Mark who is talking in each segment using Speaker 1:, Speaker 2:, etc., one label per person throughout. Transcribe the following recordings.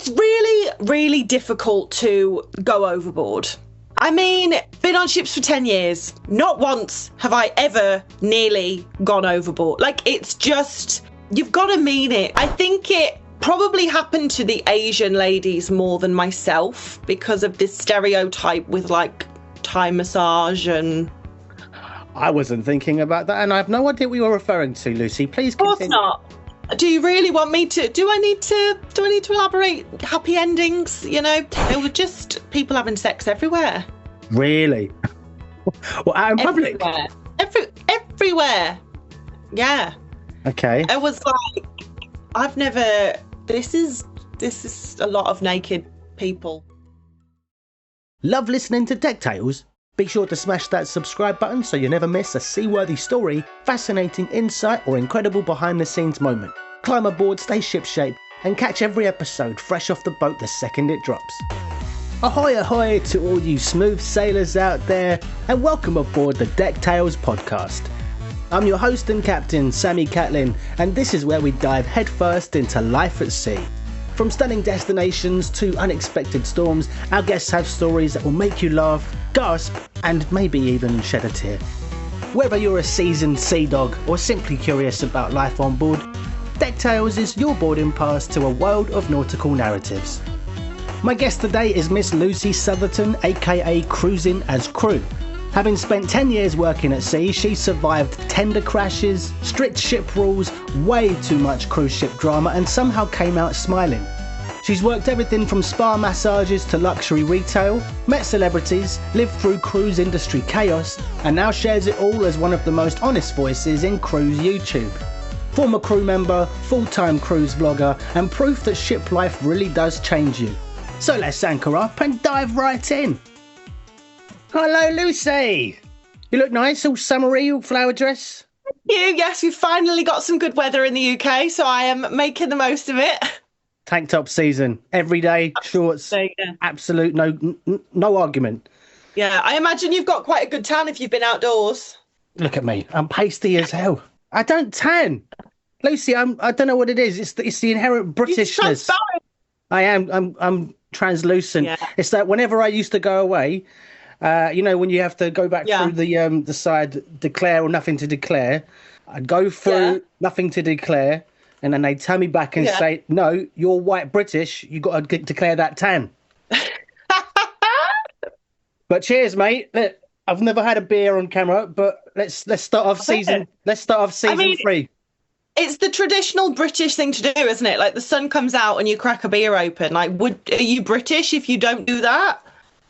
Speaker 1: It's really, really difficult to go overboard. I mean, been on ships for 10 years. Not once have I ever nearly gone overboard. Like, it's just, you've got to mean it. I think it probably happened to the Asian ladies more than myself because of this stereotype with, like, Thai massage and...
Speaker 2: I wasn't thinking about that, and I have no idea what you're referring to, Lucy. Please continue.
Speaker 1: Of course not. Do you really want me to? Do I need to elaborate? Happy endings, you know? There were just people having sex everywhere.
Speaker 2: Really? Well, out in public?
Speaker 1: Everywhere. Yeah.
Speaker 2: Okay.
Speaker 1: I was like, I've never. This is a lot of naked people.
Speaker 2: Love listening to Deck Tales? Be sure to smash that subscribe button so you never miss a seaworthy story, fascinating insight or incredible behind the scenes moment. Climb aboard, stay shipshape and catch every episode fresh off the boat the second it drops. Ahoy ahoy to all you smooth sailors out there and welcome aboard the Deck Tales podcast. I'm your host and captain Sammy Catlin and this is where we dive headfirst into life at sea. From stunning destinations to unexpected storms, our guests have stories that will make you laugh, gasp, and maybe even shed a tear. Whether you're a seasoned sea dog or simply curious about life on board, Deck Tales is your boarding pass to a world of nautical narratives. My guest today is Miss Lucy Southerton, aka Cruising as Crew. Having spent 10 years working at sea, she survived tender crashes, strict ship rules, way too much cruise ship drama, and somehow came out smiling. She's worked everything from spa massages to luxury retail, met celebrities, lived through cruise industry chaos, and now shares it all as one of the most honest voices in cruise YouTube. Former crew member, full-time cruise vlogger, and proof that ship life really does change you. So let's anchor up and dive right in. Hello, Lucy. You look nice, all summery, all flower dress.
Speaker 1: Thank you. Yes, we've finally got some good weather in the UK, so I am making the most of it.
Speaker 2: Tank top season, every day, shorts, absolute no argument.
Speaker 1: Yeah, I imagine you've got quite a good tan if you've been outdoors.
Speaker 2: Look at me, I'm pasty as hell. I don't tan. Lucy, I don't know what it is. It's the inherent Britishness. I am. I'm translucent. Yeah. It's that whenever I used to go away, you know, when you have to go back through the side, declare or nothing to declare, I'd go through nothing to declare, and then they'd turn me back and say, no, you're white British, you got to declare that tan. But cheers, mate. I've never had a beer on camera, but let's start off season. Let's start off season 3.
Speaker 1: It's the traditional British thing to do, isn't it? Like the sun comes out and you crack a beer open. Like, are you British if you don't do that?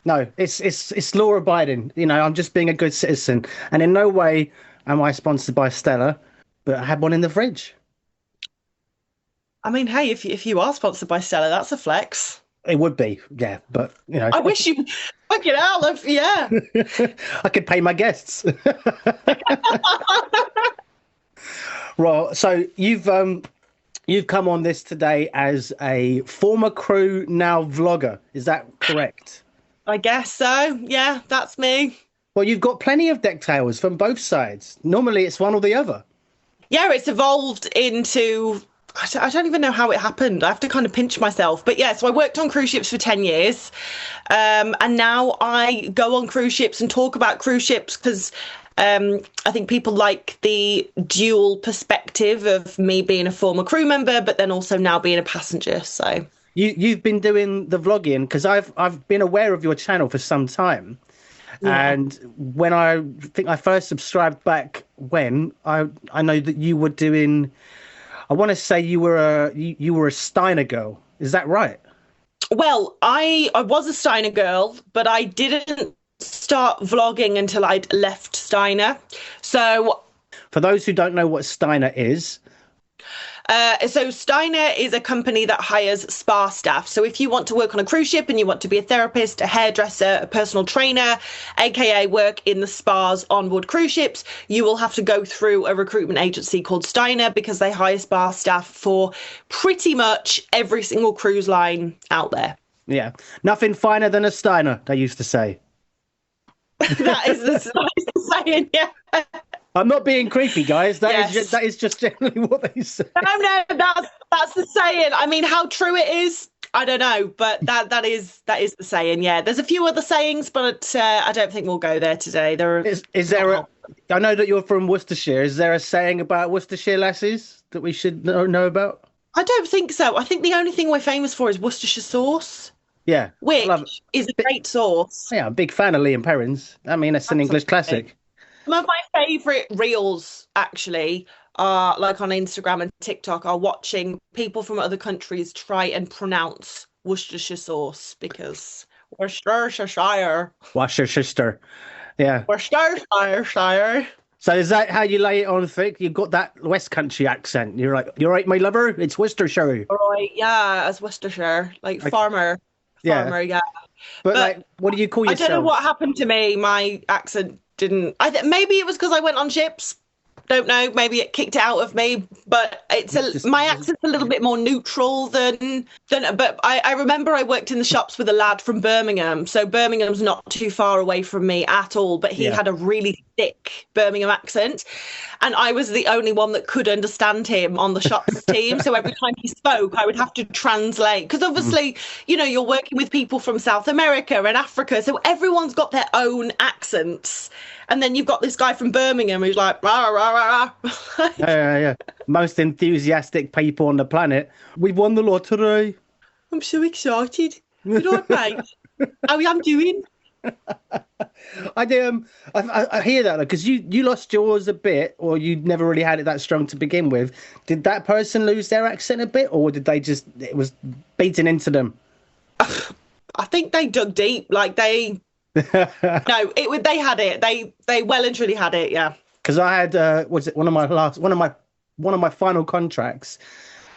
Speaker 2: No, it's law abiding. You know, I'm just being a good citizen, and in no way am I sponsored by Stella, but I had one in the fridge.
Speaker 1: I mean, hey, if you are sponsored by Stella, that's a flex.
Speaker 2: It would be, yeah, but you know.
Speaker 1: I wish you fucking hell, yeah.
Speaker 2: I could pay my guests. Right, so you've come on this today as a former crew, now vlogger. Is that correct?
Speaker 1: I guess so. Yeah, that's me.
Speaker 2: Well, you've got plenty of deck tales from both sides. Normally, it's one or the other.
Speaker 1: Yeah, it's evolved into. I don't even know how it happened. I have to kind of pinch myself. But yeah, so I worked on cruise ships for 10 years. And now I go on cruise ships and talk about cruise ships because I think people like the dual perspective of me being a former crew member, but then also now being a passenger. So
Speaker 2: you've been doing the vlogging because I've been aware of your channel for some time. Yeah. And when I think I first subscribed back when I know that you were doing... I want to say you were a Steiner girl. Is that right?
Speaker 1: Well, I was a Steiner girl, but I didn't start vlogging until I'd left Steiner. So,
Speaker 2: for those who don't know what Steiner is,
Speaker 1: so Steiner is a company that hires spa staff. So if you want to work on a cruise ship and you want to be a therapist, a hairdresser, a personal trainer, aka work in the spas on board cruise ships, you will have to go through a recruitment agency called Steiner because they hire spa staff for pretty much every single cruise line out there.
Speaker 2: Yeah, nothing finer than a Steiner, they used to say.
Speaker 1: That is the saying, yeah.
Speaker 2: I'm not being creepy, guys. That is just generally what they say.
Speaker 1: No, that's the saying. I mean, how true it is, I don't know, but that is the saying. Yeah, there's a few other sayings, but I don't think we'll go there today. There are
Speaker 2: Is there a? I know that you're from Worcestershire. Is there a saying about Worcestershire lasses that we should know about?
Speaker 1: I don't think so. I think the only thing we're famous for is Worcestershire sauce,
Speaker 2: Yeah, I love it.
Speaker 1: which is a great sauce.
Speaker 2: Yeah, I'm a big fan of Liam Perrins. I mean, it's an English
Speaker 1: Absolutely.
Speaker 2: classic.
Speaker 1: Some of my favorite reels actually are like on Instagram and TikTok are watching people from other countries try and pronounce Worcestershire sauce because Worcestershire,
Speaker 2: Worcestershire. Yeah.
Speaker 1: Worcestershire.
Speaker 2: So is that how you lay it on thick? You've got that West Country accent. You're like, you're right, my lover. It's Worcestershire.
Speaker 1: Right, yeah, as Worcestershire, like
Speaker 2: Like, yeah.
Speaker 1: farmer, yeah.
Speaker 2: But
Speaker 1: But
Speaker 2: like, what do you call
Speaker 1: I don't know
Speaker 2: yourself?
Speaker 1: what happened to me. My accent didn't. Maybe it was because I went on ships. Don't know. Maybe it kicked it out of me. But my accent's a little bit more neutral than. But I remember I worked in the shops with a lad from Birmingham, so Birmingham's not too far away from me at all. But he
Speaker 2: Yeah.
Speaker 1: had a really thick Birmingham accent, and I was the only one that could understand him on the shops team. So every time he spoke, I would have to translate because obviously, you're working with people from South America and Africa, so everyone's got their own accents. And then you've got this guy from Birmingham who's like, rah, rah, rah, rah.
Speaker 2: Yeah. Most enthusiastic people on the planet. We've won the lottery.
Speaker 1: I'm so excited. You know what, mate? How I'm doing?
Speaker 2: I do. I hear that because you lost yours a bit, or you never really had it that strong to begin with. Did that person lose their accent a bit, or did they it was beaten into them?
Speaker 1: I think they dug deep. Like they, no, they had it. They well and truly had it. Yeah.
Speaker 2: Because I had one of my final contracts.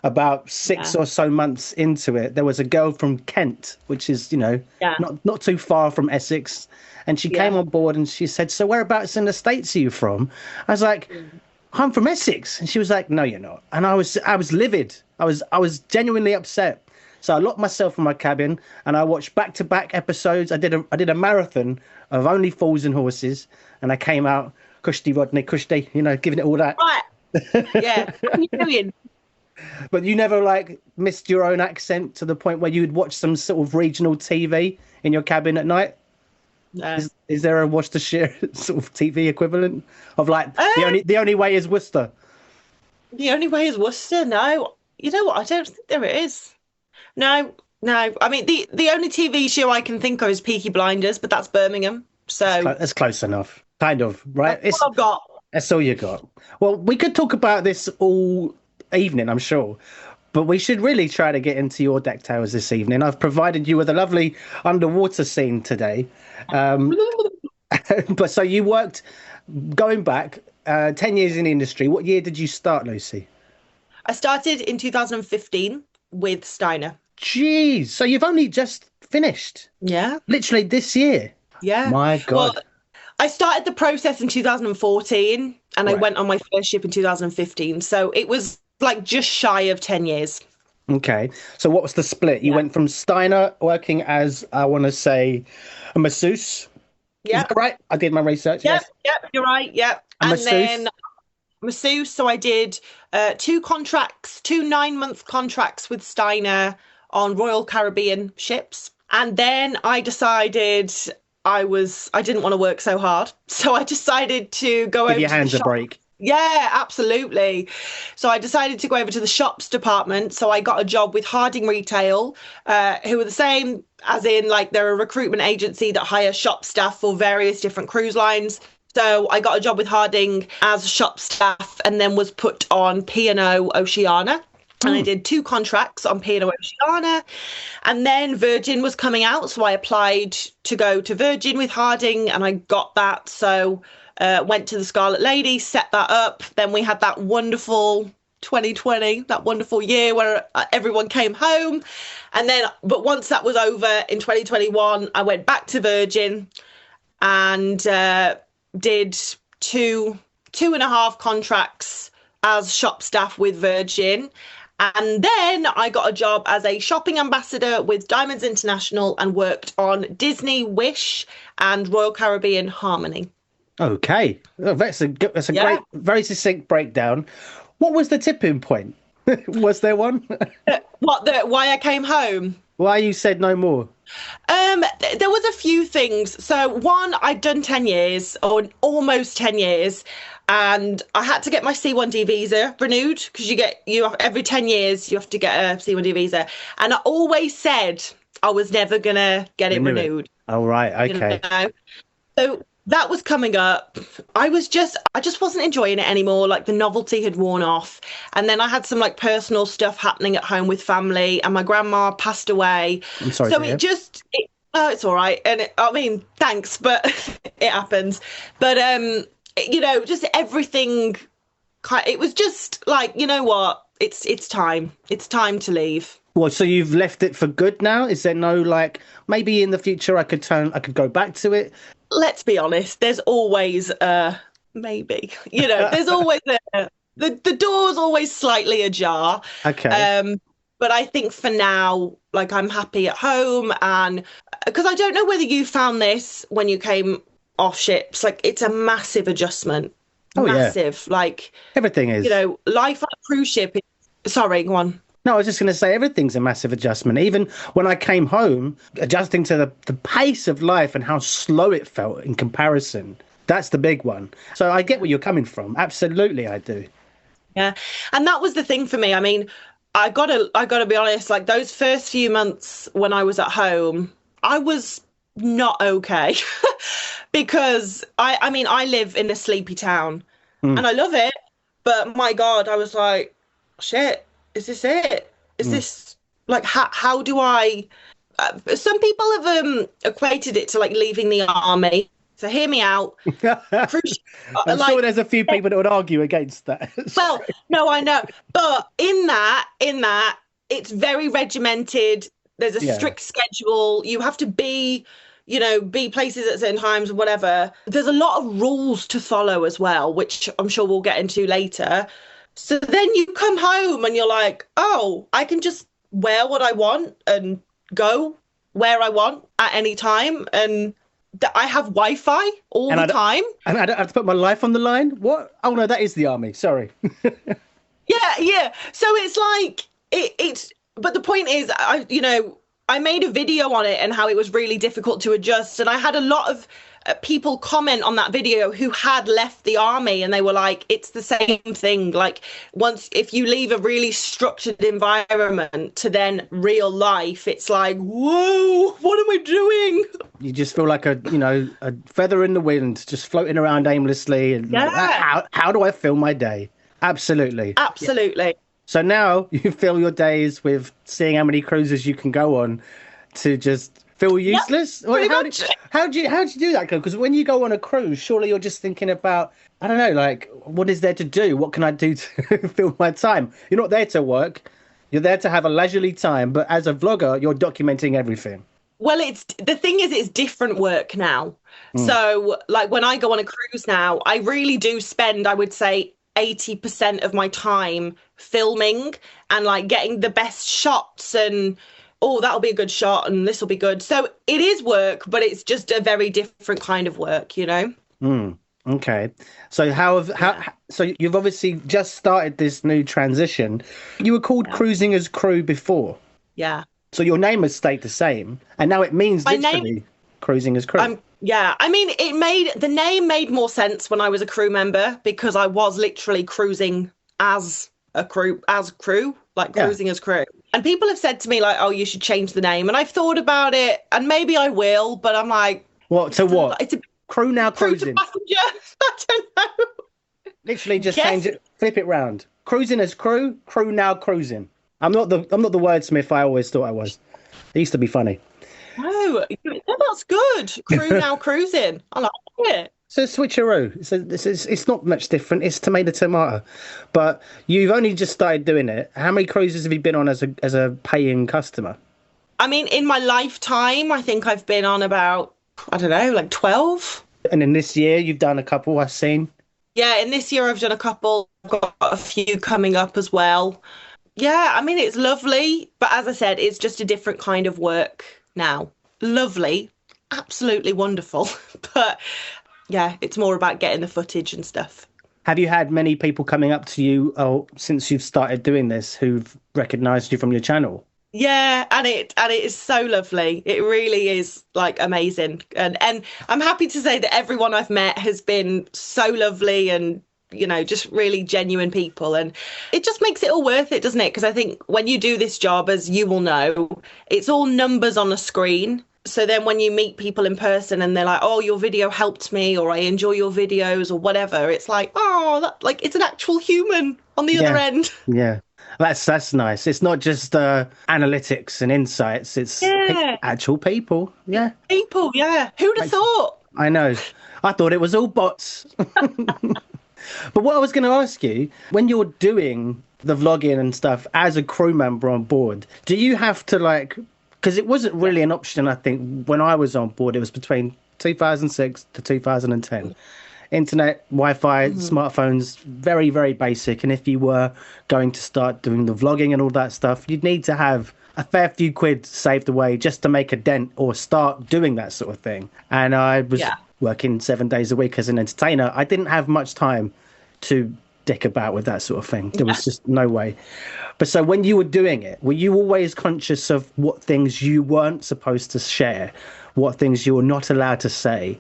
Speaker 2: About six or so months into it, there was a girl from Kent, which is not too far from Essex, and she came on board and she said, "So whereabouts in the States are you from?" I was like, "I'm from Essex," and she was like, "No, you're not." And I was livid. I was genuinely upset. So I locked myself in my cabin and I watched back-to-back episodes. I did a marathon of Only Fools and Horses, and I came out Kushti Rodney Kushti, giving it all that.
Speaker 1: Right. Yeah. What are you doing?
Speaker 2: But you never missed your own accent to the point where you would watch some sort of regional TV in your cabin at night?
Speaker 1: No.
Speaker 2: Is there a Worcestershire sort of TV equivalent of the only way is Worcester?
Speaker 1: The only way is Worcester. No, you know what? I don't think there is. No. I mean, the only TV show I can think of is Peaky Blinders, but that's Birmingham. So
Speaker 2: that's close enough, kind of, right?
Speaker 1: That's what I've got.
Speaker 2: That's all you got. Well, we could talk about this all evening, I'm sure, but we should really try to get into your deck tales this evening. I've provided you with a lovely underwater scene today. But so you worked, going back 10 years in the industry. What year did you start, Lucy?
Speaker 1: I started in 2015 with Steiner.
Speaker 2: Jeez, so you've only just finished.
Speaker 1: Yeah.
Speaker 2: Literally this year.
Speaker 1: Yeah.
Speaker 2: My God.
Speaker 1: Well, I started the process in 2014 and I went on my first ship in 2015. So it was just shy of 10 years.
Speaker 2: Okay. So what was the split? You went from Steiner working as, I want to say, a masseuse.
Speaker 1: Yeah.
Speaker 2: Is that right? I did my research.
Speaker 1: Yep,
Speaker 2: Yes.
Speaker 1: yep, you're right. Yep. And
Speaker 2: masseuse.
Speaker 1: then masseuse. So I did 2 9-month contracts with Steiner on Royal Caribbean ships. And then I decided I didn't want to work so hard. So I decided to go over
Speaker 2: Give your
Speaker 1: to the
Speaker 2: hands a
Speaker 1: shop.
Speaker 2: break.
Speaker 1: Yeah, absolutely. So I decided to go over to the shops department. So I got a job with Harding Retail, who are the same as in they're a recruitment agency that hire shop staff for various different cruise lines. So I got a job with Harding as shop staff and then was put on P&O Oceania. And I did 2 contracts on P&O Oceania. And then Virgin was coming out. So I applied to go to Virgin with Harding and I got that. So went to the Scarlet Lady, set that up. Then we had that wonderful 2020, that wonderful year where everyone came home. And then, but once that was over in 2021, I went back to Virgin and did 2.5 contracts as shop staff with Virgin. And then I got a job as a shopping ambassador with Diamonds International and worked on Disney Wish and Royal Caribbean Harmony.
Speaker 2: Okay, that's a great, very succinct breakdown. What was the tipping point? Was there one?
Speaker 1: Why I came home?
Speaker 2: Why you said no more?
Speaker 1: There was a few things. So one, I'd done 10 years or almost 10 years, and I had to get my C1D visa renewed because every 10 years you have to get a C1D visa. And I always said I was never gonna get it renewed.
Speaker 2: Oh, right, okay.
Speaker 1: So that was coming up. I just wasn't enjoying it anymore. Like the novelty had worn off. And then I had some like personal stuff happening at home with family, and my grandma passed away.
Speaker 2: I'm sorry.
Speaker 1: So it's all right. And I mean, thanks, but it happens. But, just everything, it was just like, you know what? It's time. It's time to leave.
Speaker 2: Well, so you've left it for good now? Is there no, like, maybe in the future I could go back to it?
Speaker 1: Let's be honest, there's always maybe. There's always the door's always slightly ajar.
Speaker 2: Okay.
Speaker 1: But I think for now, like, I'm happy at home, and because I don't know whether you found this when you came off ships, like it's a massive adjustment.
Speaker 2: Oh,
Speaker 1: massive.
Speaker 2: Yeah. Like
Speaker 1: everything is. Life on a cruise ship sorry, go on.
Speaker 2: No, I was just going to say everything's a massive adjustment. Even when I came home, adjusting to the pace of life and how slow it felt in comparison. That's the big one. So I get where you're coming from. Absolutely, I do.
Speaker 1: Yeah. And that was the thing for me. I mean, I gotta be honest, like those first few months when I was at home, I was not okay because I live in a sleepy town and I love it. But my God, I was like, shit. Is this it? Is this like how do I? Some people have equated it to like leaving the army. So hear me out.
Speaker 2: I'm sure there's a few people that would argue against that.
Speaker 1: Well, no, I know, but in that, it's very regimented. There's a strict schedule. You have to be places at certain times, whatever. There's a lot of rules to follow as well, which I'm sure we'll get into later. So then you come home and you're like, oh, I can just wear what I want and go where I want at any time. And I have Wi-Fi all the time. And
Speaker 2: I don't have to put my life on the line? What? Oh, no, that is the army. Sorry.
Speaker 1: Yeah. So it's like, but the point is, I made a video on it and how it was really difficult to adjust. And I had a lot of people comment on that video who had left the army, and they were like, it's the same thing. Like if you leave a really structured environment to then real life, it's like, whoa, what am I doing?
Speaker 2: You just feel like a feather in the wind, just floating around aimlessly. And how do I fill my day? Absolutely.
Speaker 1: Yeah.
Speaker 2: So now you fill your days with seeing how many cruises you can go on to just feel useless?
Speaker 1: Yep,
Speaker 2: how do you do that? Because when you go on a cruise, surely you're just thinking about, I don't know, like, what is there to do? What can I do to fill my time? You're not there to work. You're there to have a leisurely time. But as a vlogger, you're documenting everything.
Speaker 1: Well, the thing is, it's different work now. So, like, when I go on a cruise now, I really do spend, I would say, 80% of my time filming and, like, getting the best shots and, oh, that'll be a good shot and this will be good. So it is work, but it's just a very different kind of work,
Speaker 2: Okay. So so you've obviously just started this new transition. You were called Cruising as Crew before.
Speaker 1: Yeah.
Speaker 2: So your name has stayed the same, and now it means literally Cruising as Crew.
Speaker 1: Yeah. I mean, the name made more sense when I was a crew member because I was literally cruising as crew, like cruising as crew. And people have said to me, like, oh, you should change the name. And I've thought about it, and maybe I will, but I'm like...
Speaker 2: What? To what?
Speaker 1: It's a
Speaker 2: crew now cruising.
Speaker 1: Crew to passenger. I don't know.
Speaker 2: Literally just change it, flip it round. Cruising as crew now cruising. I'm not the wordsmith I always thought I was. It used to be funny.
Speaker 1: Oh, that's good. Crew now cruising. I like it.
Speaker 2: So switcheroo. It's not much different. It's tomato. But you've only just started doing it. How many cruises have you been on as a paying customer?
Speaker 1: I mean, in my lifetime, I think I've been on about, I don't know, like 12.
Speaker 2: And in this year, you've done a couple, I've seen.
Speaker 1: Yeah, in this year, I've done a couple. I've got a few coming up as well. Yeah, I mean, it's lovely. But as I said, it's just a different kind of work now. Lovely. Absolutely wonderful. But... yeah, it's more about getting the footage and stuff.
Speaker 2: Have you had many people coming up to you since you've started doing this who've recognized you from your channel?
Speaker 1: Yeah, and it is so lovely. It really is like amazing. And I'm happy to say that everyone I've met has been so lovely and just really genuine people. And it just makes it all worth it, doesn't it? Because I think when you do this job, as you will know, it's all numbers on a screen. So then when you meet people in person and they're like, oh, your video helped me, or I enjoy your videos or whatever, it's like, oh, like it's an actual human on the other
Speaker 2: Yeah,
Speaker 1: end.
Speaker 2: yeah. That's nice. It's not just analytics and insights. It's
Speaker 1: Yeah.
Speaker 2: actual people. Yeah,
Speaker 1: People, yeah. Who'd have thought?
Speaker 2: I know. I thought it was all bots. But what I was going to ask you, when you're doing the vlogging and stuff as a crew member on board, do you have to because it wasn't really an option, I think, when I was on board. It was between 2006 to 2010. Internet, Wi-Fi, smartphones, very, very basic. And if you were going to start doing the vlogging and all that stuff, you'd need to have a fair few quid saved away just to make a dent or start doing that sort of thing. And I was working 7 days a week as an entertainer. I didn't have much time to dick about with that sort of thing. There was just no way. But so when you were doing it, were you always conscious of what things you weren't supposed to share, what things you were not allowed to say,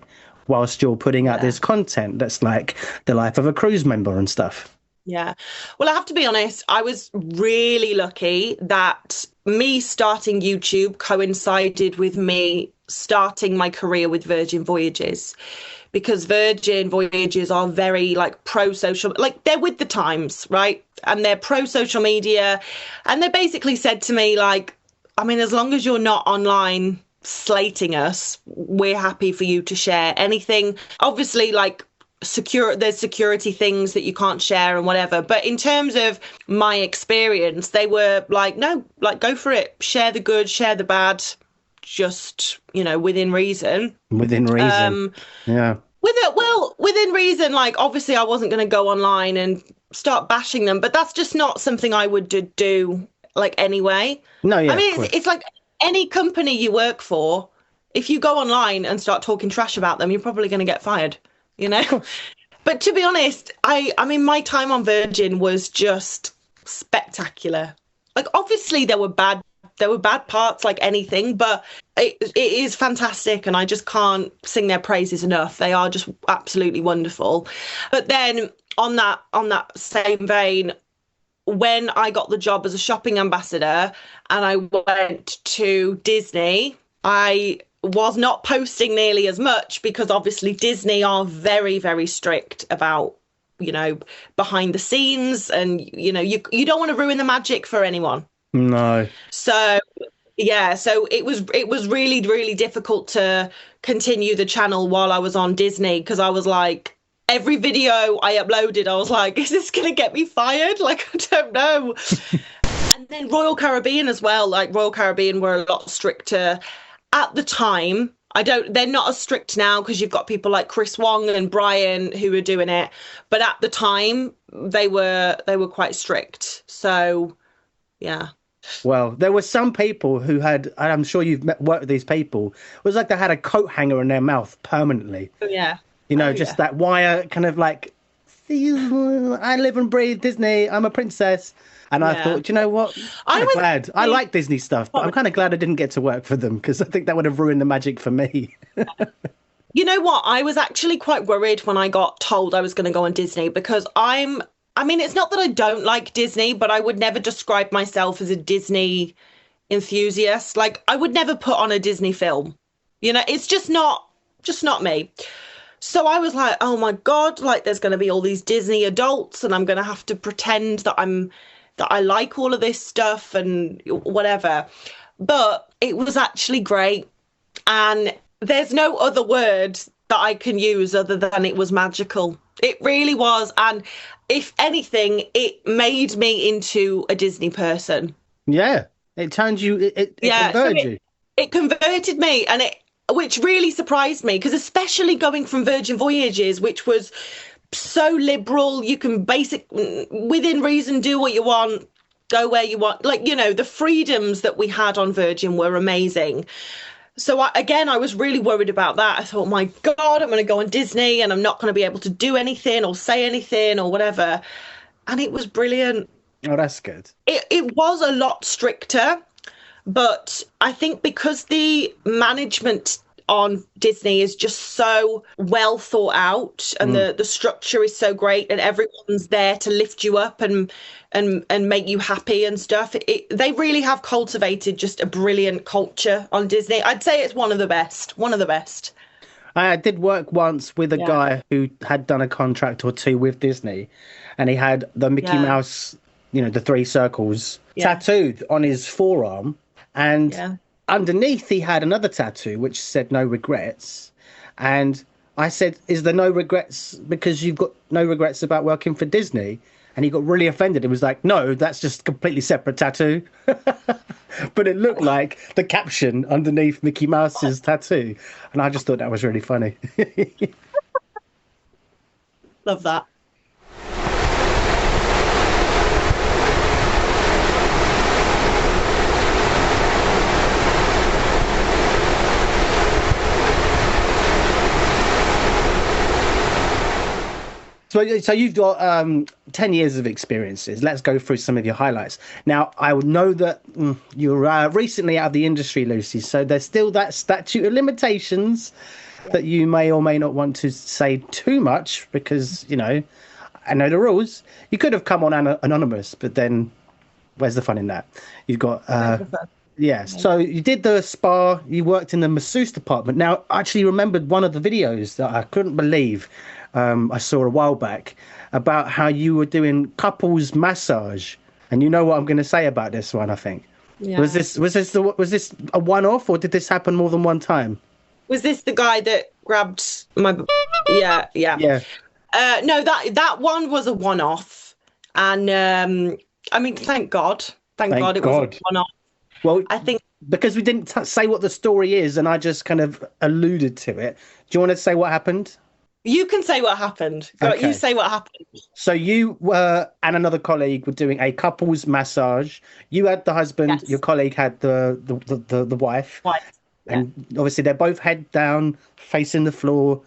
Speaker 2: whilst you're putting out this content that's like the life of a cruise member and stuff?
Speaker 1: Yeah. Well, I have to be honest, I was really lucky that me starting YouTube coincided with me starting my career with Virgin Voyages, because Virgin Voyages are very pro-social, they're with the times, right? And they're pro-social media. And they basically said to me, as long as you're not online slating us, we're happy for you to share anything. Obviously, there's security things that you can't share and whatever, but in terms of my experience, they were no, go for it, share the good, share the bad, just within reason.
Speaker 2: Within reason. Yeah.
Speaker 1: Within reason. Obviously I wasn't going to go online and start bashing them, but that's just not something I would do anyway.
Speaker 2: No, yeah,
Speaker 1: it's like any company you work for, if you go online and start talking trash about them, you're probably going to get fired, But to be honest, I mean, my time on Virgin was just spectacular. Obviously there were bad parts like anything, but it is fantastic, and I just can't sing their praises enough. They are just absolutely wonderful. But then on that same vein, when I got the job as a shopping ambassador and I went to Disney, I was not posting nearly as much because obviously Disney are very, very strict about, behind the scenes, and, you don't want to ruin the magic for anyone.
Speaker 2: No.
Speaker 1: So, yeah, so it was really, really difficult to continue the channel while I was on Disney, because I was every video I uploaded, I was is this going to get me fired? I don't know. And then Royal Caribbean as well. Royal Caribbean were a lot stricter at the time. They're not as strict now, because you've got people like Chris Wong and Brian who are doing it. But at the time, they were quite strict. So, yeah.
Speaker 2: Well, there were some people who had, and I'm sure you've worked with these people, it was like they had a coat hanger in their mouth permanently.
Speaker 1: Oh, yeah.
Speaker 2: That wire kind of I live and breathe Disney, I'm a princess. And I thought, you know what? I'm glad. I like Disney stuff, but I'm kind of glad I didn't get to work for them, because I think that would have ruined the magic for me.
Speaker 1: You know what? I was actually quite worried when I got told I was going to go on Disney, because it's not that I don't like Disney, but I would never describe myself as a Disney enthusiast. I would never put on a Disney film. It's just not me. So I was like, oh my God, there's going to be all these Disney adults, and I'm going to have to pretend that I like all of this stuff and whatever. But it was actually great. And there's no other word that I can use other than it was magical. It really was. And if anything, it made me into a Disney person.
Speaker 2: Yeah. It turned you, it converted you.
Speaker 1: It converted me, and which really surprised me, because especially going from Virgin Voyages, which was so liberal, you can within reason, do what you want, go where you want. The freedoms that we had on Virgin were amazing. I was really worried about that. I thought, my God, I'm going to go on Disney and I'm not going to be able to do anything or say anything or whatever. And it was brilliant.
Speaker 2: Oh, that's good.
Speaker 1: It was a lot stricter, but I think because the management on Disney is just so well thought out and the structure is so great and everyone's there to lift you up and make you happy and stuff. They really have cultivated just a brilliant culture on Disney. I'd say it's one of the best. One of the best.
Speaker 2: I did work once with a guy who had done a contract or two with Disney, and he had the Mickey Mouse, the three circles tattooed on his forearm, and underneath he had another tattoo which said "No regrets." And I said, "Is there no regrets because you've got no regrets about working for Disney?" And he got really offended. It was like, "No, that's just a completely separate tattoo." But it looked like the caption underneath Mickey Mouse's tattoo. And I just thought that was really funny.
Speaker 1: Love that.
Speaker 2: So you've got 10 years of experiences. Let's go through some of your highlights. Now, I would know that you're recently out of the industry, Lucy, so there's still that statute of limitations that you may or may not want to say too much because, I know the rules. You could have come on anonymous, but then where's the fun in that? You've got... So you did the spa, you worked in the masseuse department. Now, I actually remembered one of the videos that I couldn't believe I saw a while back about how you were doing couples massage, and you know what I'm going to say about this one. I think was this a one-off, or did this happen more than one time?
Speaker 1: Was this the guy that grabbed my? Yeah. No, that one was a one-off, and I mean, thank God it was a one-off.
Speaker 2: Well,
Speaker 1: I think
Speaker 2: because we didn't say what the story is, and I just kind of alluded to it. Do you want to say what happened?
Speaker 1: You can say what happened.
Speaker 2: Okay.
Speaker 1: You say what happened.
Speaker 2: So you and another colleague were doing a couples massage. You had the husband. Your colleague had the wife. And obviously they're both head down, facing the floor,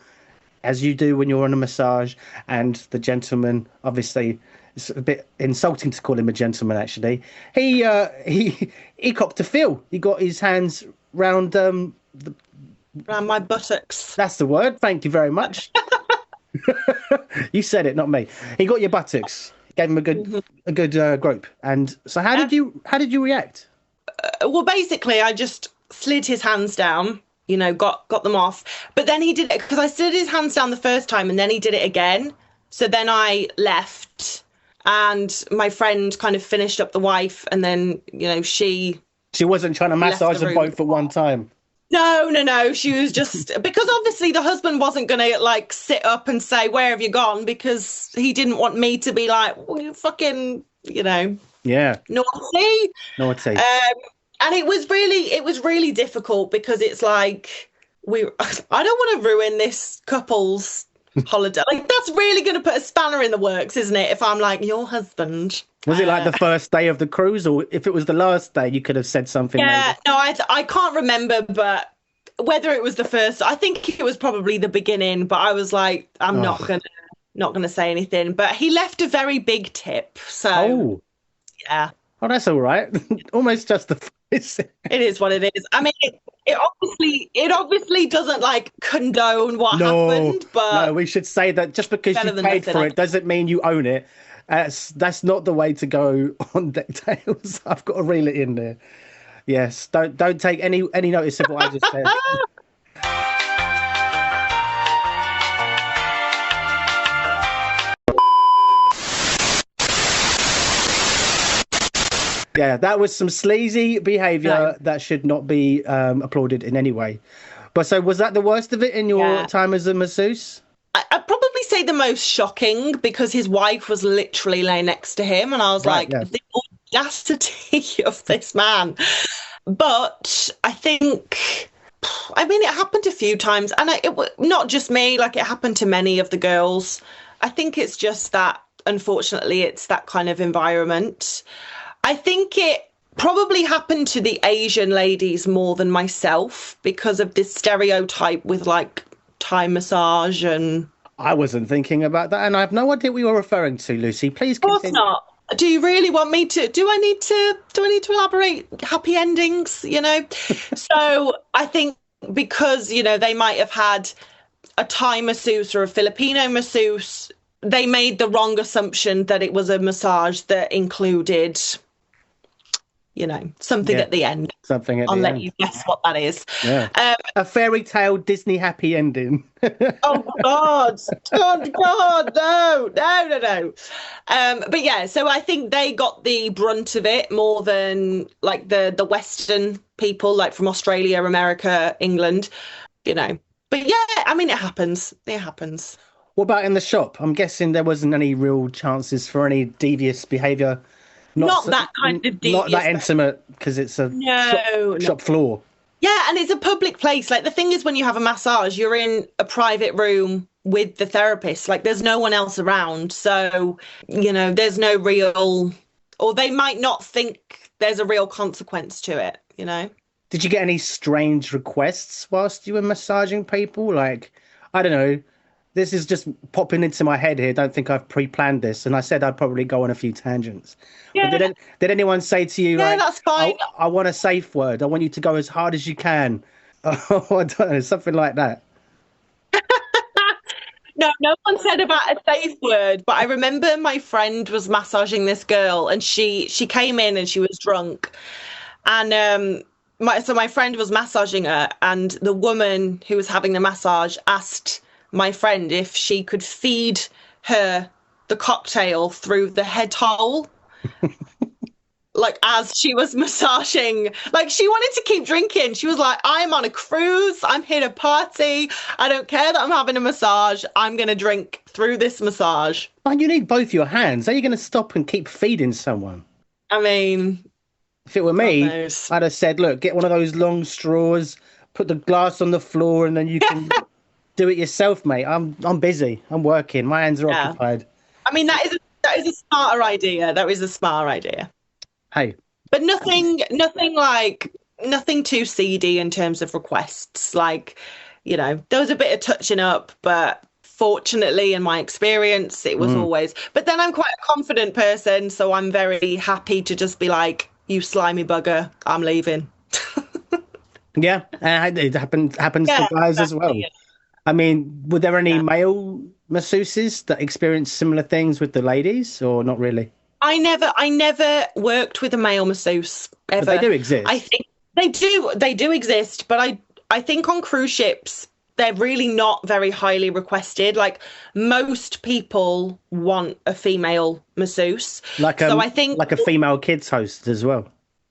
Speaker 2: as you do when you're on a massage. And the gentleman, obviously, it's a bit insulting to call him a gentleman. Actually, he copped a feel. He got his hands round
Speaker 1: around my buttocks.
Speaker 2: That's the word. Thank you very much. You said it, not me. He got your buttocks. Gave him a good grope. And so, how did you react?
Speaker 1: Well, basically, I just slid his hands down. Got them off. But then he did it because I slid his hands down the first time, and then he did it again. So then I left, and my friend kind of finished up the wife, and then she
Speaker 2: wasn't trying to massage them both at one time.
Speaker 1: No. She was just because obviously the husband wasn't going to sit up and say, "Where have you gone?" because he didn't want me to be like, well, you fucking, naughty. And it was really difficult because it's like I don't want to ruin this couple's holiday. That's really going to put a spanner in the works, isn't it? If I'm like, your husband.
Speaker 2: Was it like the first day of the cruise, or if it was the last day, you could have said something?
Speaker 1: Yeah,
Speaker 2: maybe?
Speaker 1: no, I can't remember, but whether it was the first, I think it was probably the beginning. But I was like, I'm not gonna say anything. But he left a very big tip, so yeah.
Speaker 2: Oh, that's all right. Almost justifies it.
Speaker 1: It is what it is. I mean, it obviously doesn't condone what happened, but
Speaker 2: no, we should say that just because you paid for it doesn't mean you own it. That's not the way to go on Deck Tales. I've got to reel it in there. Yes, don't take any notice of what I just said. Yeah, that was some sleazy behaviour that should not be applauded in any way. But so was that the worst of it in your time as a masseuse?
Speaker 1: I'd probably say the most shocking because his wife was literally laying next to him, and I was the audacity of this man. But I think, it happened a few times, and it not just me, it happened to many of the girls. I think it's just that, unfortunately, it's that kind of environment. I think probably happened to the Asian ladies more than myself because of this stereotype with like Thai massage and.
Speaker 2: I wasn't thinking about that, and I have no idea what you were referring to, Lucy. Please
Speaker 1: Of course
Speaker 2: continue.
Speaker 1: not. Do you really want me to? Do I need to elaborate happy endings? So I think because they might have had a Thai masseuse or a Filipino masseuse, they made the wrong assumption that it was a massage that included, something at the end.
Speaker 2: Something at
Speaker 1: I'll
Speaker 2: the
Speaker 1: let
Speaker 2: end.
Speaker 1: you guess what that is.
Speaker 2: Yeah. A fairy tale Disney happy ending.
Speaker 1: Oh God! Oh God! No! No! No! No! But yeah, so I think they got the brunt of it more than like the Western people, like from Australia, America, England. But yeah, I mean, it happens. It happens.
Speaker 2: What about in the shop? I'm guessing there wasn't any real chances for any devious behaviour.
Speaker 1: Not that kind of devious.
Speaker 2: Not that intimate because it's a shop floor.
Speaker 1: Yeah, and it's a public place. Like the thing is, when you have a massage, you're in a private room with the therapist. Like there's no one else around. So, there's no real, or they might not think there's a real consequence to it, Did
Speaker 2: you get any strange requests whilst you were massaging people? Like, I don't know. This is just popping into my head here. Don't think I've pre-planned this. And I said I'd probably go on a few tangents.
Speaker 1: Yeah.
Speaker 2: But did anyone say to you, like,
Speaker 1: that's fine.
Speaker 2: I want a safe word. I want you to go as hard as you can. Oh, I don't know, something like that.
Speaker 1: No one said about a safe word, but I remember my friend was massaging this girl and she came in and she was drunk. And my friend was massaging her and the woman who was having the massage asked my friend if she could feed her the cocktail through the head hole. Like as she was massaging, like she wanted to keep drinking. She was like, I'm on a cruise. I'm here to party. I don't care that I'm having a massage. I'm going to drink through this massage.
Speaker 2: Oh, you need both your hands. How are you going to stop and keep feeding someone?
Speaker 1: I mean,
Speaker 2: if it were me, I'd have said, look, get one of those long straws, put the glass on the floor, and then you can do it yourself, mate. I'm busy. I'm working. My hands are occupied.
Speaker 1: I mean, that is a smarter idea. That is a smarter idea.
Speaker 2: Hey.
Speaker 1: But nothing too seedy in terms of requests. Like, there was a bit of touching up, but fortunately, in my experience, it was always. But then I'm quite a confident person, so I'm very happy to just be like, you slimy bugger, I'm leaving.
Speaker 2: Yeah, it happens to guys as well. Yeah. I mean, were there any male masseuses that experienced similar things with the ladies, or not really?
Speaker 1: I never worked with a male masseuse ever.
Speaker 2: But they do exist.
Speaker 1: I think they do exist, but I think on cruise ships they're really not very highly requested. Like most people want a female masseuse. So I think
Speaker 2: like a female kids host as well.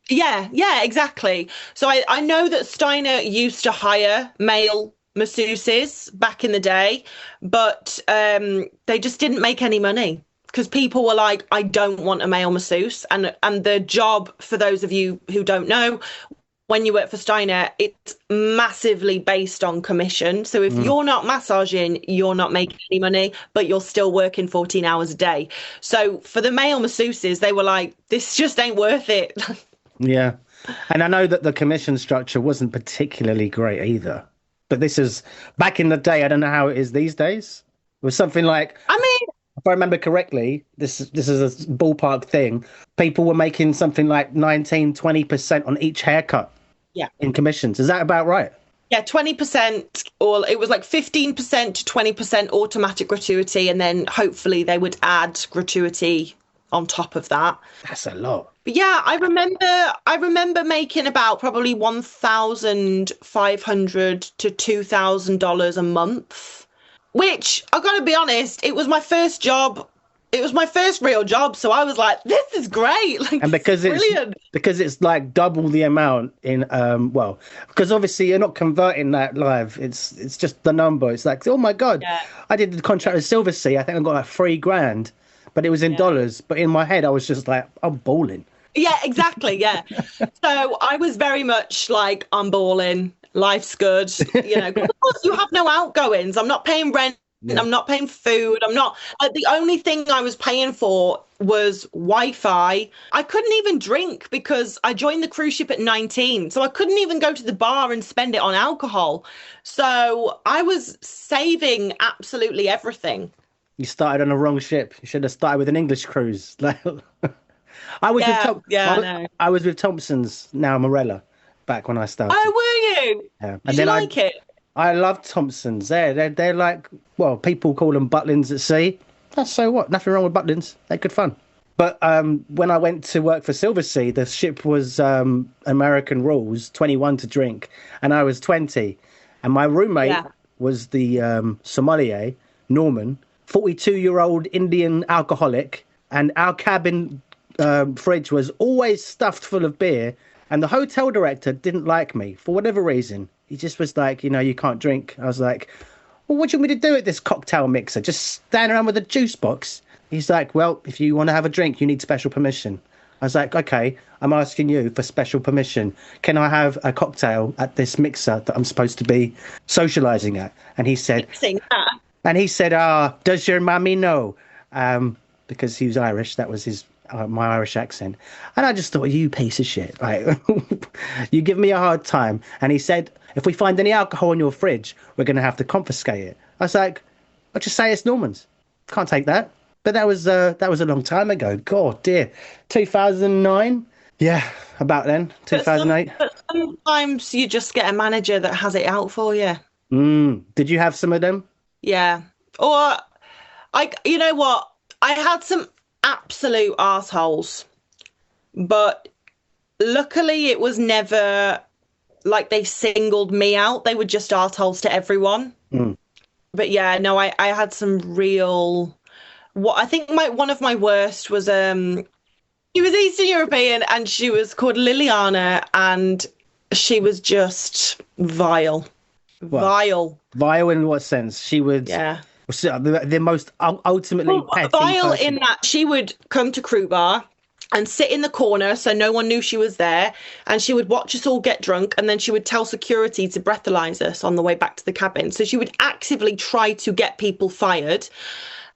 Speaker 1: Yeah, exactly. So I know that Steiner used to hire male masseuses back in the day, but they just didn't make any money because people were like, I don't want a male masseuse. And the job, for those of you who don't know, when you work for Steiner, it's massively based on commission. So if you're not massaging, you're not making any money, but you're still working 14 hours a day. So for the male masseuses, they were like, this just ain't worth it.
Speaker 2: Yeah. And I know that the commission structure wasn't particularly great either. But this is back in the day. I don't know how it is these days. It was something like, if I remember correctly, this is a ballpark thing. People were making something like 19-20% on each haircut.
Speaker 1: Yeah.
Speaker 2: In commissions. Is that about right?
Speaker 1: Yeah, 20%, or it was like 15% to 20% automatic gratuity, and then hopefully they would add gratuity on top of that.
Speaker 2: That's a lot.
Speaker 1: But yeah, I remember making about probably $1,500 to $2,000 a month, which I got to be honest, it was my first job. It was my first real job, so I was like, "This is great!" Like,
Speaker 2: and because it's brilliant. Because it's like double the amount in because obviously you're not converting that live. It's just the number. It's like, oh my god, I did the contract with Silversea. I think I got like $3,000, but it was in dollars. But in my head, I was just like, I'm balling.
Speaker 1: Yeah, exactly. Yeah. So I was very much like, I'm balling. Life's good. Of course, you have no outgoings. I'm not paying rent
Speaker 2: Yeah.
Speaker 1: I'm not paying food. I'm not, like, the only thing I was paying for was Wi-Fi. I couldn't even drink because I joined the cruise ship at 19. So I couldn't even go to the bar and spend it on alcohol. So I was saving absolutely everything.
Speaker 2: You started on the wrong ship. You should have started with an English cruise. I was with
Speaker 1: Yeah, yeah, I know.
Speaker 2: I was with Thompson's, now Morella, back when I started.
Speaker 1: Oh, were you?
Speaker 2: Yeah. And
Speaker 1: Did you
Speaker 2: then
Speaker 1: like it?
Speaker 2: I love Thompson's. They're like, well, people call them butlins at sea. That's so what? Nothing wrong with butlins. They're good fun. But when I went to work for Silversea, the ship was American rules, 21 to drink, and I was 20. And my roommate
Speaker 1: Yeah.
Speaker 2: was the sommelier, Norman, 42-year-old Indian alcoholic, and our cabin fridge was always stuffed full of beer. And the hotel director didn't like me for whatever reason. He just was like, you can't drink. I was like, well, what do you want me to do at this cocktail mixer? Just stand around with a juice box? He's like, well, if you want to have a drink, you need special permission. I was like, okay, I'm asking you for special permission. Can I have a cocktail at this mixer that I'm supposed to be socializing at? And he said,
Speaker 1: Mixing that.
Speaker 2: does your mummy know? Because he was Irish. That was his my Irish accent. And I just thought, you piece of shit. Right? You give me a hard time. And he said, if we find any alcohol in your fridge, we're going to have to confiscate it. I was like, I'll just say it's Norman's. Can't take that. But that was a long time ago. God, dear. 2009? Yeah, about then. 2008.
Speaker 1: But sometimes you just get a manager that has it out for you.
Speaker 2: Did you have some of them?
Speaker 1: Yeah. Or you know what? I had some absolute assholes, but luckily it was never like they singled me out. They were just assholes to everyone. But yeah, no, I had some real, what I think one of my worst was she was Eastern European and she was called Liliana and she was just vile.
Speaker 2: What?
Speaker 1: Vile.
Speaker 2: Vile in what sense? She would.
Speaker 1: Yeah.
Speaker 2: The most ultimately petty
Speaker 1: Vile
Speaker 2: person.
Speaker 1: in that she would come to crew bar and sit in the corner so no one knew she was there, and she would watch us all get drunk, and then she would tell security to breathalyze us on the way back to the cabin. So she would actively try to get people fired.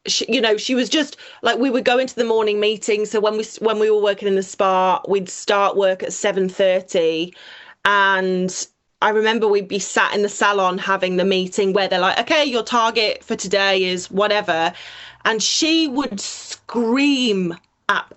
Speaker 1: She was just like, we would go into the morning meeting. So when we were working in the spa, we'd start work at 7:30, and I remember we'd be sat in the salon having the meeting where they're like, okay, your target for today is whatever. And she would scream at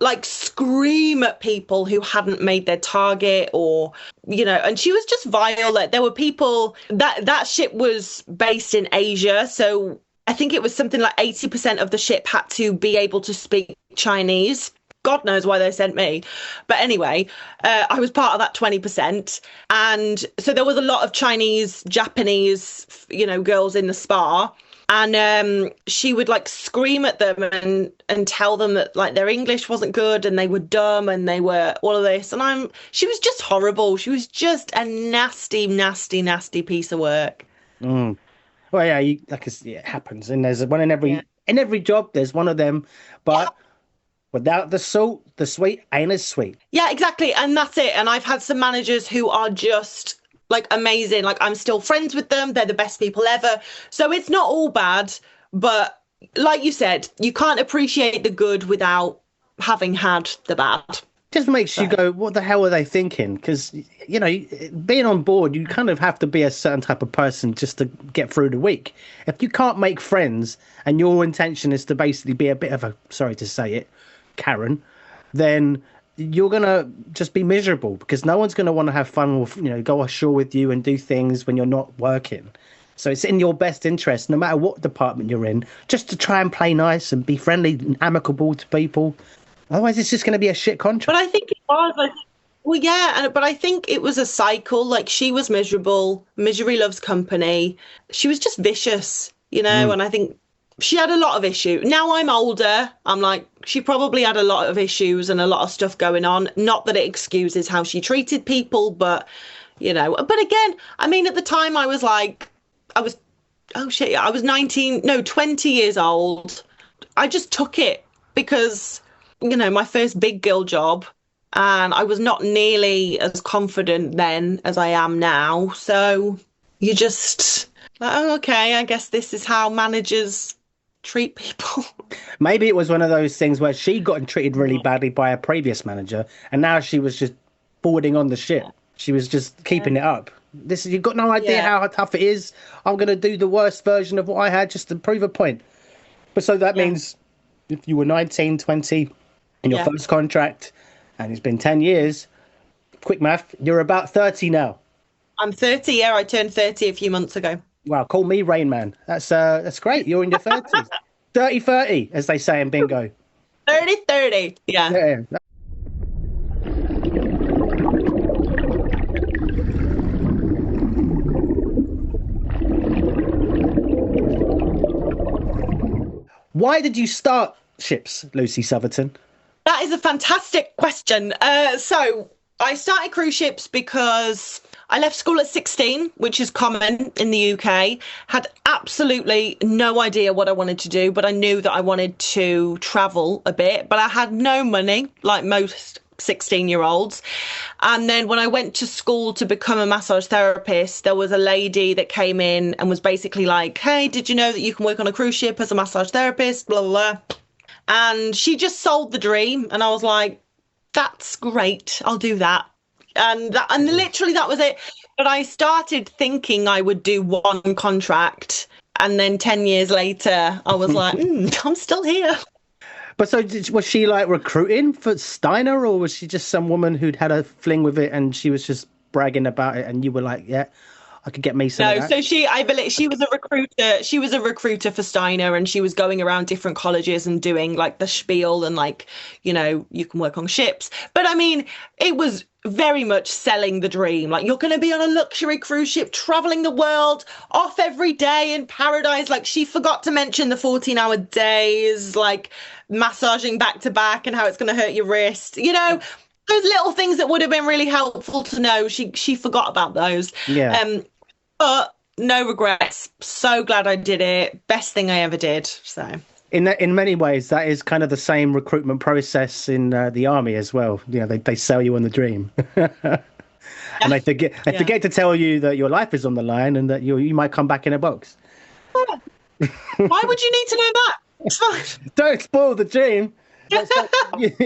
Speaker 1: people who hadn't made their target, or, and she was just vile. Like, there were people that ship was based in Asia. So I think it was something like 80% of the ship had to be able to speak Chinese. God knows why they sent me. But anyway, I was part of that 20%. And so there was a lot of Chinese, Japanese, girls in the spa. And she would like scream at them and tell them that like their English wasn't good and they were dumb and they were all of this. And she was just horrible. She was just a nasty, nasty, nasty piece of work.
Speaker 2: Well, yeah, it happens. And there's one in every job. There's one of them. But yeah. Without the salt, the sweet ain't as sweet.
Speaker 1: Yeah, exactly. And that's it. And I've had some managers who are just like amazing. Like, I'm still friends with them. They're the best people ever. So it's not all bad. But like you said, you can't appreciate the good without having had the bad.
Speaker 2: Just makes you go, what the hell are they thinking? Because, being on board, you kind of have to be a certain type of person just to get through the week. If you can't make friends and your intention is to basically be a bit of a, sorry to say it, Karen, then you're going to just be miserable because no one's going to want to have fun or, go ashore with you and do things when you're not working. So it's in your best interest, no matter what department you're in, just to try and play nice and be friendly and amicable to people. Otherwise, it's just going to be a shit contract.
Speaker 1: But I think it was. Well, yeah, but I think it was a cycle. Like, she was miserable. Misery loves company. She was just vicious, and I think she had a lot of issues. Now I'm older. I'm like, she probably had a lot of issues and a lot of stuff going on. Not that it excuses how she treated people, but, But again, I mean, at the time I was 20 years old. I just took it because, my first big girl job, and I was not nearly as confident then as I am now. So you just Like, oh, okay, I guess this is how managers treat people.
Speaker 2: Maybe it was one of those things where she got treated really badly by a previous manager, and now she was just forwarding on the shit. She was just keeping it up. This you've got no idea
Speaker 1: Yeah.
Speaker 2: how tough it is. I'm gonna do the worst version of what I had just to prove a point. But so that
Speaker 1: Yeah.
Speaker 2: means if you were 19, 20 in your
Speaker 1: Yeah.
Speaker 2: first contract, and it's been 10 years, quick math, you're about 30 now.
Speaker 1: I'm 30. Yeah, I turned 30 a few months ago.
Speaker 2: Wow, call me Rain Man. That's great. You're in your 30s. 30-30, as they say in bingo.
Speaker 1: 30-30. Yeah.
Speaker 2: Yeah. Why did you start ships, Lucy Southerton?
Speaker 1: That is a fantastic question. So I started cruise ships because I left school at 16, which is common in the UK. Had absolutely no idea what I wanted to do, but I knew that I wanted to travel a bit. But I had no money, like most 16-year-olds. And then when I went to school to become a massage therapist, there was a lady that came in and was basically like, hey, did you know that you can work on a cruise ship as a massage therapist? Blah, blah, blah. And she just sold the dream. And I was like, that's great. I'll do that. And literally that was it. But I started thinking I would do one contract. And then 10 years later, I was like, I'm still here.
Speaker 2: But so was she like recruiting for Steiner, or was she just some woman who'd had a fling with it and she was just bragging about it and you were like, yeah, I could get me some of
Speaker 1: No,
Speaker 2: that?
Speaker 1: so I believe she was a recruiter. She was a recruiter for Steiner, and she was going around different colleges and doing like the spiel and like, you can work on ships. But I mean, it was very much selling the dream. Like, you're going to be on a luxury cruise ship, traveling the world, off every day in paradise. Like, she forgot to mention the 14-hour days, like massaging back to back and how it's going to hurt your wrist. Those little things that would have been really helpful to know. She forgot about those.
Speaker 2: Yeah.
Speaker 1: But no regrets. So glad I did it. Best thing I ever did. So
Speaker 2: In many ways, that is kind of the same recruitment process in the army as well. They sell you on the dream, and they forget to tell you that your life is on the line and that you might come back in a box.
Speaker 1: why would you need to know that? It's fine.
Speaker 2: Don't spoil the dream.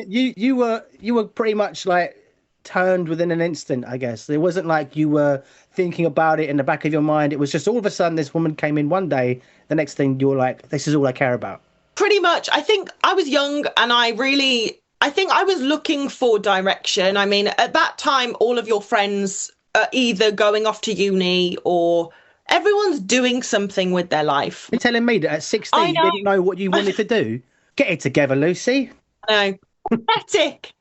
Speaker 2: You were pretty much like turned within an instant, I guess. It wasn't like you were thinking about it in the back of your mind. It was just all of a sudden this woman came in one day. The next thing you're like, this is all I care about.
Speaker 1: Pretty much. I think I was young and I think I was looking for direction. I mean, at that time, all of your friends are either going off to uni or everyone's doing something with their life.
Speaker 2: You're telling me that at 16 you didn't know what you wanted to do? Get it together, Lucy.
Speaker 1: I know. Pathetic.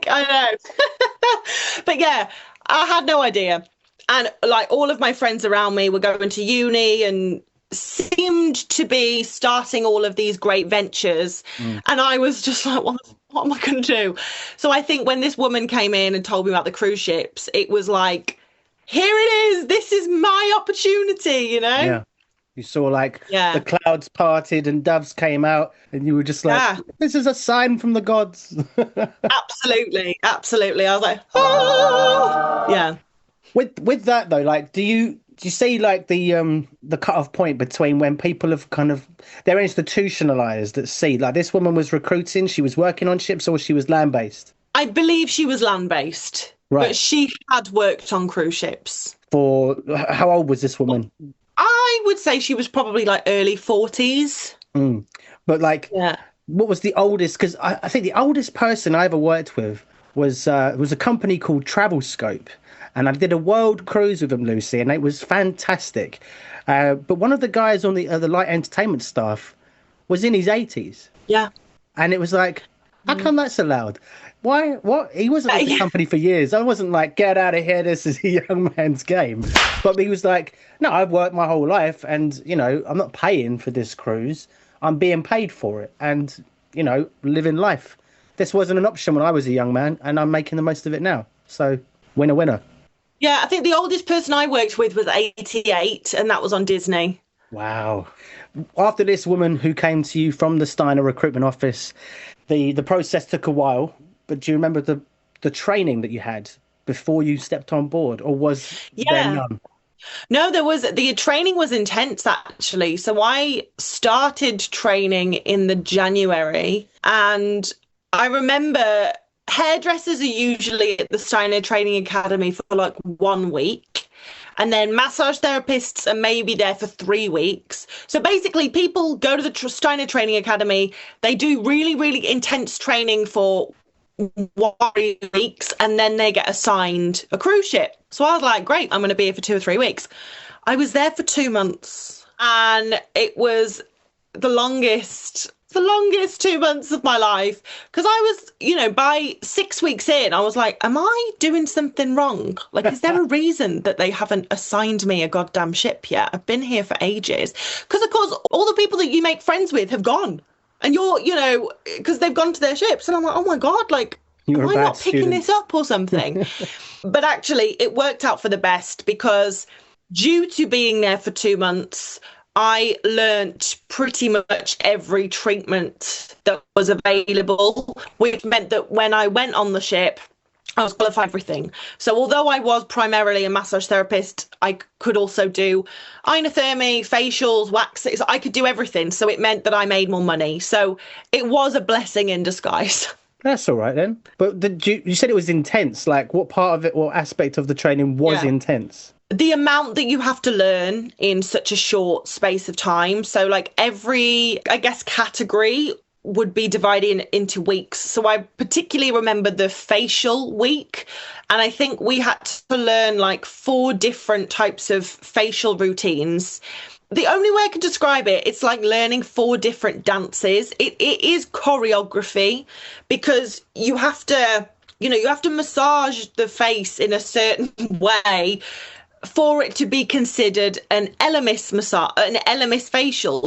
Speaker 1: I know. But yeah, I had no idea. And like all of my friends around me were going to uni and seemed to be starting all of these great ventures. And I was just like, what am I going to do? So I think when this woman came in and told me about the cruise ships, it was like, here it is. This is my opportunity,
Speaker 2: Yeah. You saw like
Speaker 1: Yeah.
Speaker 2: the clouds parted and doves came out and you were just like, this is a sign from the gods.
Speaker 1: Absolutely. I was like, oh, yeah.
Speaker 2: With that though, like, do you see like the cutoff point between when people have kind of they're institutionalized at sea? Like this woman was recruiting, she was working on ships, or she was land based?
Speaker 1: I believe she was land-based,
Speaker 2: Right.
Speaker 1: but she had worked on cruise ships.
Speaker 2: For how old was this woman?
Speaker 1: I would say she was probably like early 40s.
Speaker 2: But like,
Speaker 1: Yeah.
Speaker 2: what was the oldest? Because I think the oldest person I ever worked with was a company called Travel Scope, and I did a world cruise with them, Lucy, and it was fantastic. But one of the guys on the light entertainment staff was in his 80s,
Speaker 1: Yeah.
Speaker 2: and it was like, how come that's allowed? Why? What? He wasn't with the company for years. I wasn't like, get out of here, this is a young man's game. But he was like, no, I've worked my whole life and, I'm not paying for this cruise. I'm being paid for it and, living life. This wasn't an option when I was a young man and I'm making the most of it now. So, winner, winner.
Speaker 1: Yeah, I think the oldest person I worked with was 88, and that was on Disney.
Speaker 2: Wow. After this woman who came to you from the Steiner recruitment office, the process took a while. But do you remember the training that you had before you stepped on board, or was there none?
Speaker 1: No, the training was intense actually. So I started training in the January, and I remember hairdressers are usually at the Steiner Training Academy for like 1 week. And then massage therapists are maybe there for 3 weeks. So basically, people go to the Steiner Training Academy. They do really, really intense training for 1 weeks, and then they get assigned a cruise ship. So I was like, great, I'm going to be here for 2 or 3 weeks. I was there for 2 months, and it was the longest 2 months of my life, because I was, by 6 weeks in, I was like, am I doing something wrong? Like, is there a reason that they haven't assigned me a goddamn ship yet? I've been here for ages. Because, of course, all the people that you make friends with have gone. And you're, because they've gone to their ships. And I'm like, oh my God, like, am I not picking this up or something? But actually, it worked out for the best, because due to being there for 2 months, I learnt pretty much every treatment that was available, which meant that when I went on the ship, I was qualified for everything. So although I was primarily a massage therapist, I could also do inothermy, facials, waxes. I could do everything. So it meant that I made more money. So it was a blessing in disguise.
Speaker 2: That's all right then. But you said it was intense. Like, what part of it, what aspect of the training was intense?
Speaker 1: The amount that you have to learn in such a short space of time. So like every, I guess, category would be divided into weeks. So I particularly remember the facial week. And I think we had to learn like 4 different types of facial routines. The only way I can describe it, it's like learning 4 different dances. It is choreography, because you have to massage the face in a certain way for it to be considered an Elemis massage, an Elemis facial,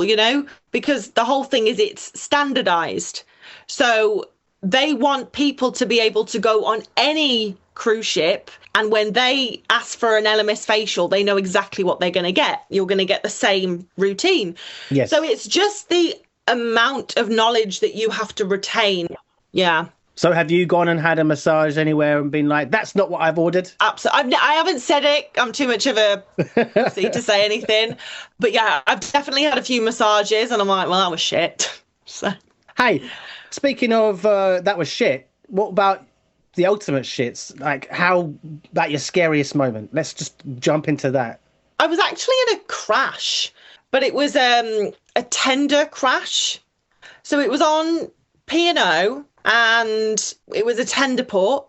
Speaker 1: because the whole thing is it's standardized. So they want people to be able to go on any cruise ship, and when they ask for an Elemis facial, they know exactly what they're going to get. You're going to get the same routine.
Speaker 2: Yes.
Speaker 1: So it's just the amount of knowledge that you have to retain. Yeah.
Speaker 2: So have you gone and had a massage anywhere and been like, that's not what I've ordered?
Speaker 1: Absolutely. I haven't said it. I'm too much of a pussy to say anything. But yeah, I've definitely had a few massages, and I'm like, well, that was shit. So.
Speaker 2: Hey, speaking of that was shit, what about the ultimate shits? Like, how about your scariest moment? Let's just jump into that.
Speaker 1: I was actually in a crash, but it was a tender crash. So it was on P&O, and it was a tender port,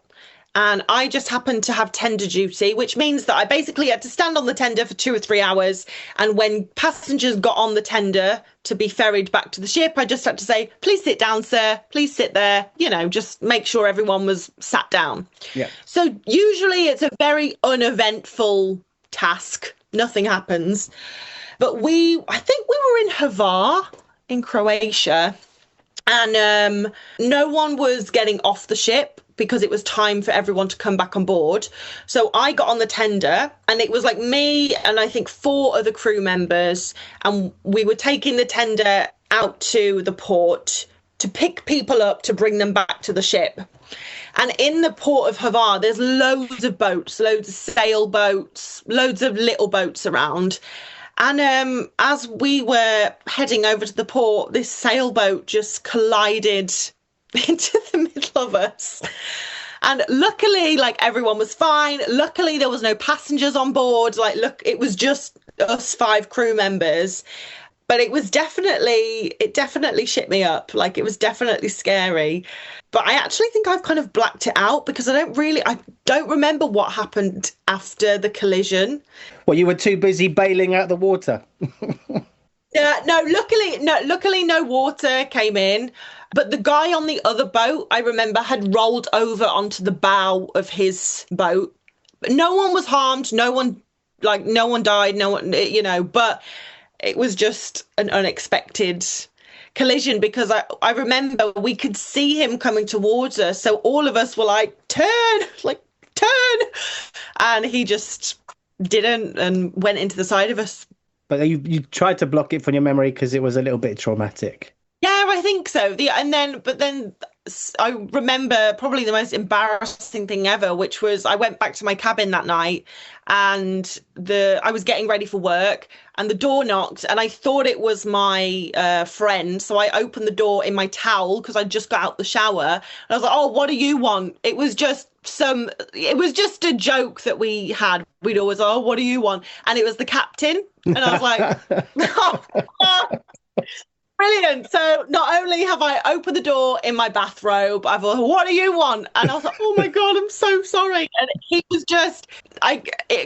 Speaker 1: and I just happened to have tender duty, which means that I basically had to stand on the tender for 2 or 3 hours, and when passengers got on the tender to be ferried back to the ship, I just had to say, please sit down, sir, please sit there, just make sure everyone was sat down.
Speaker 2: Yeah.
Speaker 1: So usually it's a very uneventful task, nothing happens, but I think we were in Hvar in Croatia. And no one was getting off the ship because it was time for everyone to come back on board. So I got on the tender, and it was like me and I think 4 other crew members. And we were taking the tender out to the port to pick people up to bring them back to the ship. And in the port of Hvar, there's loads of boats, loads of sailboats, loads of little boats around. And as we were heading over to the port, this sailboat just collided into the middle of us. And luckily, like, everyone was fine. Luckily, there was no passengers on board. Like, look, it was just us 5 crew members. But it definitely shit me up. Like, it was definitely scary. But I actually think I've kind of blacked it out, because I don't remember what happened after the collision.
Speaker 2: Well, you were too busy bailing out the water.
Speaker 1: Luckily no water came in. But the guy on the other boat, I remember, had rolled over onto the bow of his boat. But no one was harmed. No one died. No one, but it was just an unexpected collision, because I remember we could see him coming towards us. So all of us were like, turn. And he just didn't and went into the side of us.
Speaker 2: But you tried to block it from your memory because it was a little bit traumatic.
Speaker 1: Yeah, I think so. But then I remember probably the most embarrassing thing ever, which was I went back to my cabin that night, and I was getting ready for work, and the door knocked, and I thought it was my friend, so I opened the door in my towel because I just got out the shower, and I was like, "Oh, what do you want?" It was just a joke that we had. We'd always, "Oh, what do you want?" And it was the captain, and I was like, "Oh, brilliant." So not only have I opened the door in my bathrobe, I've like, "What do you want?" And I was like, "Oh my God, I'm so sorry." And he was just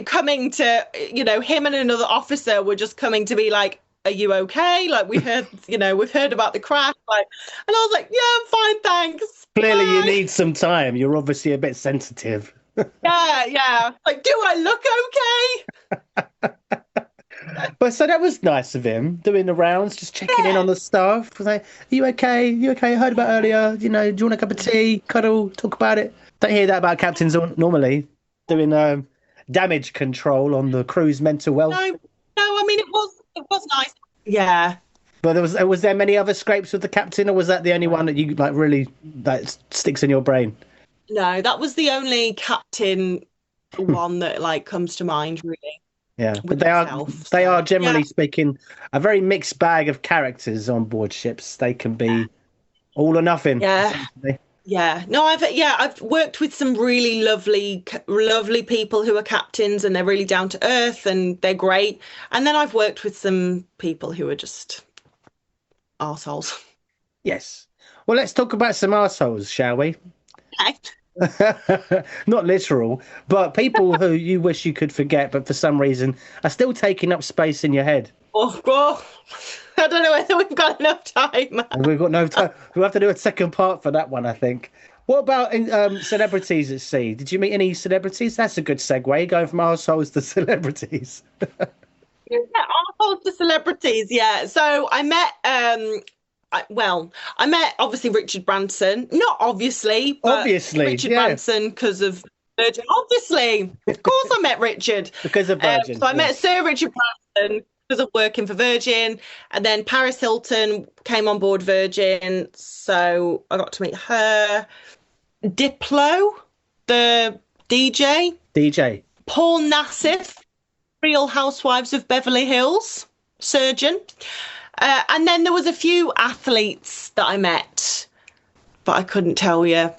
Speaker 1: coming to, him and another officer were just coming to be like, "Are you okay? Like, we've heard about the crash." Like, and I was like, "Yeah, I'm fine, thanks."
Speaker 2: Clearly,
Speaker 1: Bye.
Speaker 2: you need some time. You're obviously a bit sensitive.
Speaker 1: Yeah. Like, do I look okay?
Speaker 2: But so that was nice of him doing the rounds, just checking in on the staff. Like, "Are you okay? You okay? I heard about earlier. Do you want a cup of tea? Cuddle? Talk about it." Don't hear that about captains normally doing damage control on the crew's mental wealth.
Speaker 1: No. I mean, it was nice. Yeah.
Speaker 2: But was there many other scrapes with the captain, or was that the only one that you like really that sticks in your brain?
Speaker 1: No, that was the only captain one that like comes to mind, really.
Speaker 2: Yeah, but they are generally speaking a very mixed bag of characters on board ships. They can be all or nothing.
Speaker 1: Yeah. Yeah. No, I've worked with some really lovely people who are captains, and they're really down to earth and they're great. And then I've worked with some people who are just arseholes.
Speaker 2: Yes. Well, let's talk about some arseholes, shall we?
Speaker 1: Okay.
Speaker 2: Not literal, but people who you wish you could forget, but for some reason are still taking up space in your head.
Speaker 1: Oh, I don't know whether we've got enough time.
Speaker 2: We've got no time. We'll have to do a second part for that one, I think. What about celebrities at sea? Did you meet any celebrities? That's a good segue, going from arseholes to celebrities.
Speaker 1: Yeah, arseholes to celebrities. Yeah. So I met I met obviously Richard Branson. Not obviously, but Richard Branson because of Virgin. Obviously, of course, I met Richard
Speaker 2: because of Virgin.
Speaker 1: So I met Sir Richard Branson because of working for Virgin, and then Paris Hilton came on board Virgin, so I got to meet her. Diplo, the DJ, Paul Nassif, Real Housewives of Beverly Hills, surgeon. And then there was a few athletes that I met, but I couldn't tell you.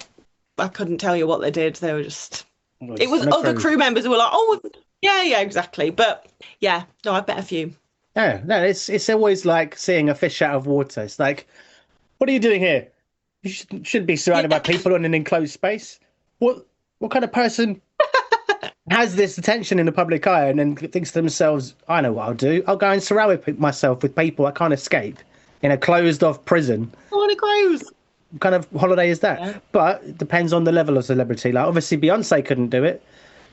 Speaker 1: What they did. They were just. It was other crew members who were like, "Oh, yeah, exactly." But yeah, no, I've met a few.
Speaker 2: Yeah, no, it's always like seeing a fish out of water. It's like, what are you doing here? You shouldn't be surrounded by people in an enclosed space. What kind of person has this attention in the public eye and then thinks to themselves, "I know what I'll do. I'll go and surround myself with people I can't escape in a closed-off prison."
Speaker 1: I want to cruise.
Speaker 2: What kind of holiday is that?
Speaker 1: Yeah.
Speaker 2: But it depends on the level of celebrity. Like, obviously, Beyonce couldn't do it.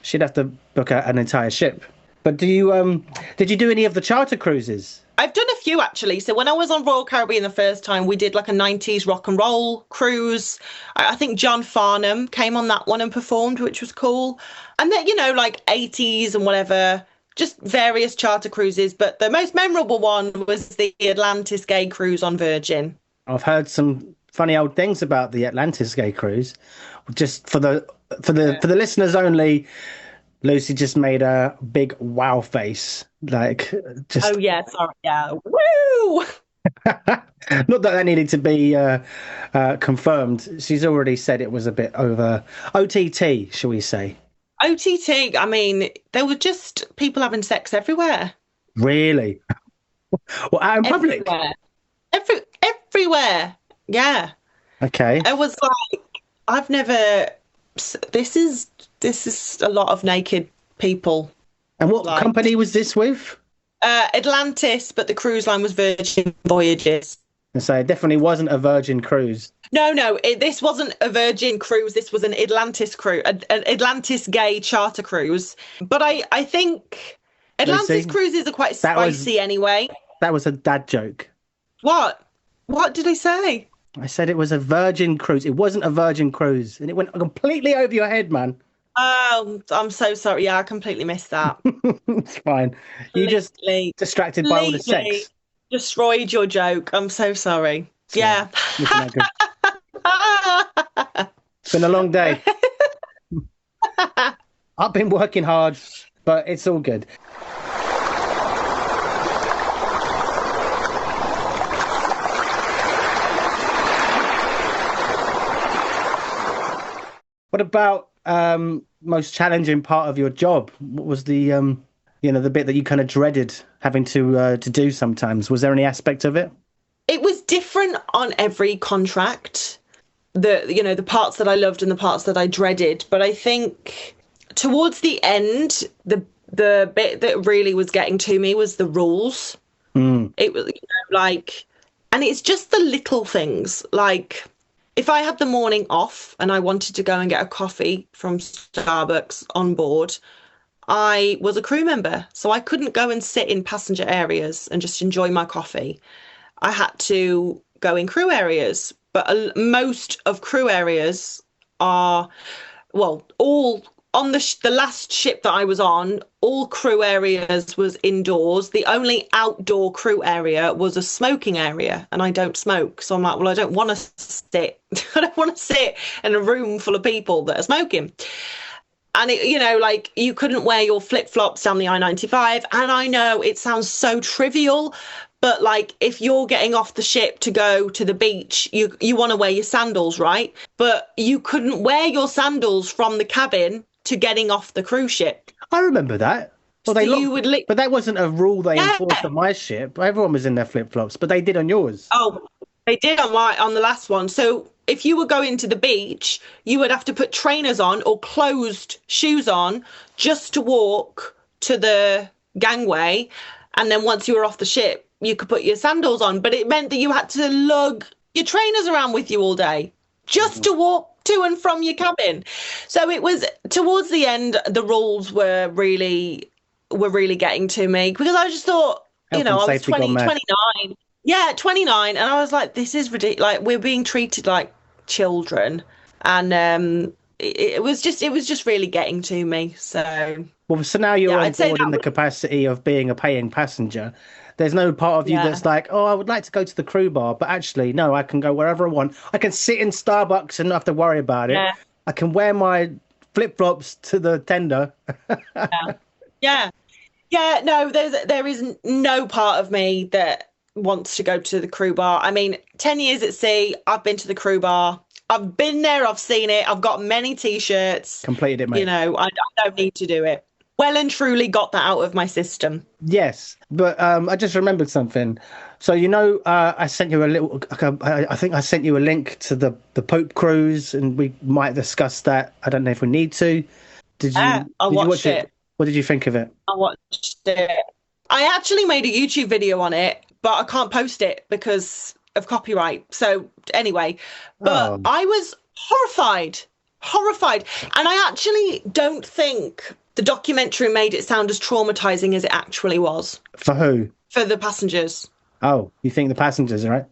Speaker 2: She'd have to book an entire ship. But did you do any of the charter cruises?
Speaker 1: I've done a few, actually. So when I was on Royal Caribbean the first time, we did like a 90s rock and roll cruise. I think John Farnham came on that one and performed, which was cool. And then, like 80s and whatever, just various charter cruises. But the most memorable one was the Atlantis Gay Cruise on Virgin.
Speaker 2: I've heard some funny old things about the Atlantis Gay Cruise. Just for the listeners only, Lucy just made a big wow face. Like, just.
Speaker 1: Oh, yeah, sorry. Yeah. Woo!
Speaker 2: Not that needed to be confirmed. She's already said it was a bit over OTT, shall we say?
Speaker 1: OTT, I mean, there were just people having sex everywhere. Really?
Speaker 2: Well, out in public?
Speaker 1: Everywhere. Yeah.
Speaker 2: Okay.
Speaker 1: It was like, I've never. This is a lot of naked people.
Speaker 2: And what company was this with?
Speaker 1: Atlantis, but the cruise line was Virgin Voyages.
Speaker 2: So it definitely wasn't a Virgin cruise.
Speaker 1: No, this wasn't a Virgin cruise. This was an Atlantis cruise, an Atlantis gay charter cruise. But I think Atlantis cruises are quite spicy anyway.
Speaker 2: That was a dad joke.
Speaker 1: What? What did I say?
Speaker 2: I said it was a Virgin cruise. It wasn't a Virgin cruise, and it went completely over your head, man.
Speaker 1: Oh, I'm so sorry. Yeah, I completely missed that.
Speaker 2: It's fine. You just distracted by all the sex.
Speaker 1: Destroyed your joke. I'm so sorry.
Speaker 2: So,
Speaker 1: Yeah.
Speaker 2: looking that good. It's been a long day. I've been working hard, but it's all good. What about most challenging part of your job? What was the the bit that you kind of dreaded having to do sometimes? Was there any aspect of it?
Speaker 1: It was different on every contract. The parts that I loved and the parts that I dreaded. But I think towards the end, the bit that really was getting to me was the rules. It was and it's just the little things. Like if I had the morning off and I wanted to go and get a coffee from Starbucks on board, I was a crew member, so I couldn't go and sit in passenger areas and just enjoy my coffee. I had to go in crew areas, but most of crew areas are, well, all on the last ship that I was on, all crew areas was indoors. The only outdoor crew area was a smoking area, and I don't smoke. So I'm like, well, I don't want to sit. I don't want to sit in a room full of people that are smoking. And you couldn't wear your flip-flops down the I-95. And I know it sounds so trivial, but like if you're getting off the ship to go to the beach, you want to wear your sandals, right? But you couldn't wear your sandals from the cabin to getting off the cruise ship.
Speaker 2: I remember that. Well,
Speaker 1: So
Speaker 2: but that wasn't a rule they enforced on my ship. Everyone was in their flip-flops, but they did on yours.
Speaker 1: Oh, they did on the last one. So if you were going to the beach, you would have to put trainers on or closed shoes on just to walk to the gangway. And then once you were off the ship, you could put your sandals on. But it meant that you had to lug your trainers around with you all day just to walk to and from your cabin. So it was towards the end, the rules were really getting to me because I just thought, I was 29. Yeah, 29. And I was like, this is ridiculous. Like, we're being treated like children. And it was just really getting to me. So,
Speaker 2: well, so now you're on board in the capacity of being a paying passenger. There's no part of you that's like, oh, I would like to go to the crew bar, but actually, no, I can go wherever I want. I can sit in Starbucks and not have to worry about it. Yeah. I can wear my flip-flops to the tender.
Speaker 1: Yeah. No, there is no part of me that wants to go to the crew bar. I mean, 10 years at sea, I've been to the crew bar. I've been there, I've seen it, I've got many T-shirts.
Speaker 2: Completed it, mate.
Speaker 1: I don't need to do it. Well and truly got that out of my system.
Speaker 2: Yes, but I just remembered something. So, I sent you a little, I think I sent you a link to the Pope cruise, and we might discuss that. I don't know if we need to. Did you watch it? What did you think of it?
Speaker 1: I watched it. I actually made a YouTube video on it, but I can't post it because of copyright. So anyway, but I was horrified. And I actually don't think the documentary made it sound as traumatizing as it actually was.
Speaker 2: For who?
Speaker 1: For the passengers.
Speaker 2: Oh, you think the passengers, right?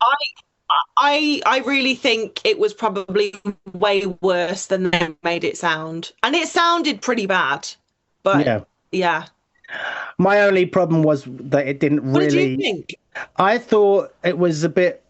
Speaker 1: I really think it was probably way worse than they made it sound. And it sounded pretty bad. But yeah.
Speaker 2: My only problem was that it didn't really.
Speaker 1: What did you think?
Speaker 2: I thought it was a bit,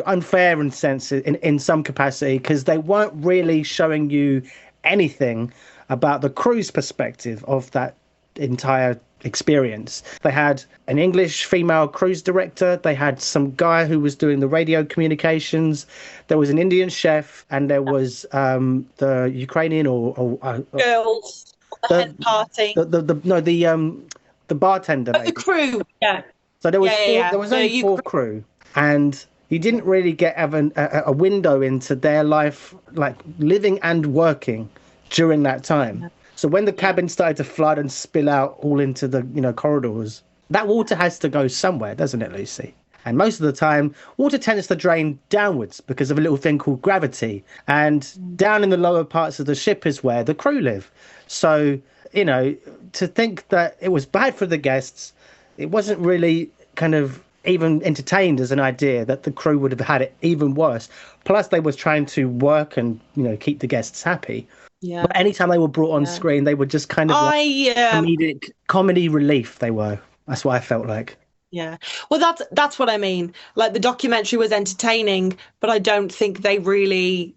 Speaker 2: unfair in some capacity, because they weren't really showing you anything about the crew's perspective of that entire experience. They had an English female cruise director. They had some guy who was doing the radio communications. There was an Indian chef, and there was the Ukrainian or
Speaker 1: girls. The head party.
Speaker 2: The bartender.
Speaker 1: The crew. Yeah.
Speaker 2: So there was there was only four crew, and you didn't really get a window into their life, like living and working during that time. So when the cabin started to flood and spill out all into the corridors, that water has to go somewhere, doesn't it, Lucy? And most of the time, water tends to drain downwards because of a little thing called gravity. And down in the lower parts of the ship is where the crew live. So, to think that it was bad for the guests, it wasn't really kind of even entertained as an idea that the crew would have had it even worse. Plus, they was trying to work and, keep the guests happy. Yeah. But anytime they were brought on screen, they were just kind of comedic comedy relief. They were. That's what I felt like.
Speaker 1: Yeah. Well, that's what I mean. Like the documentary was entertaining, but I don't think they really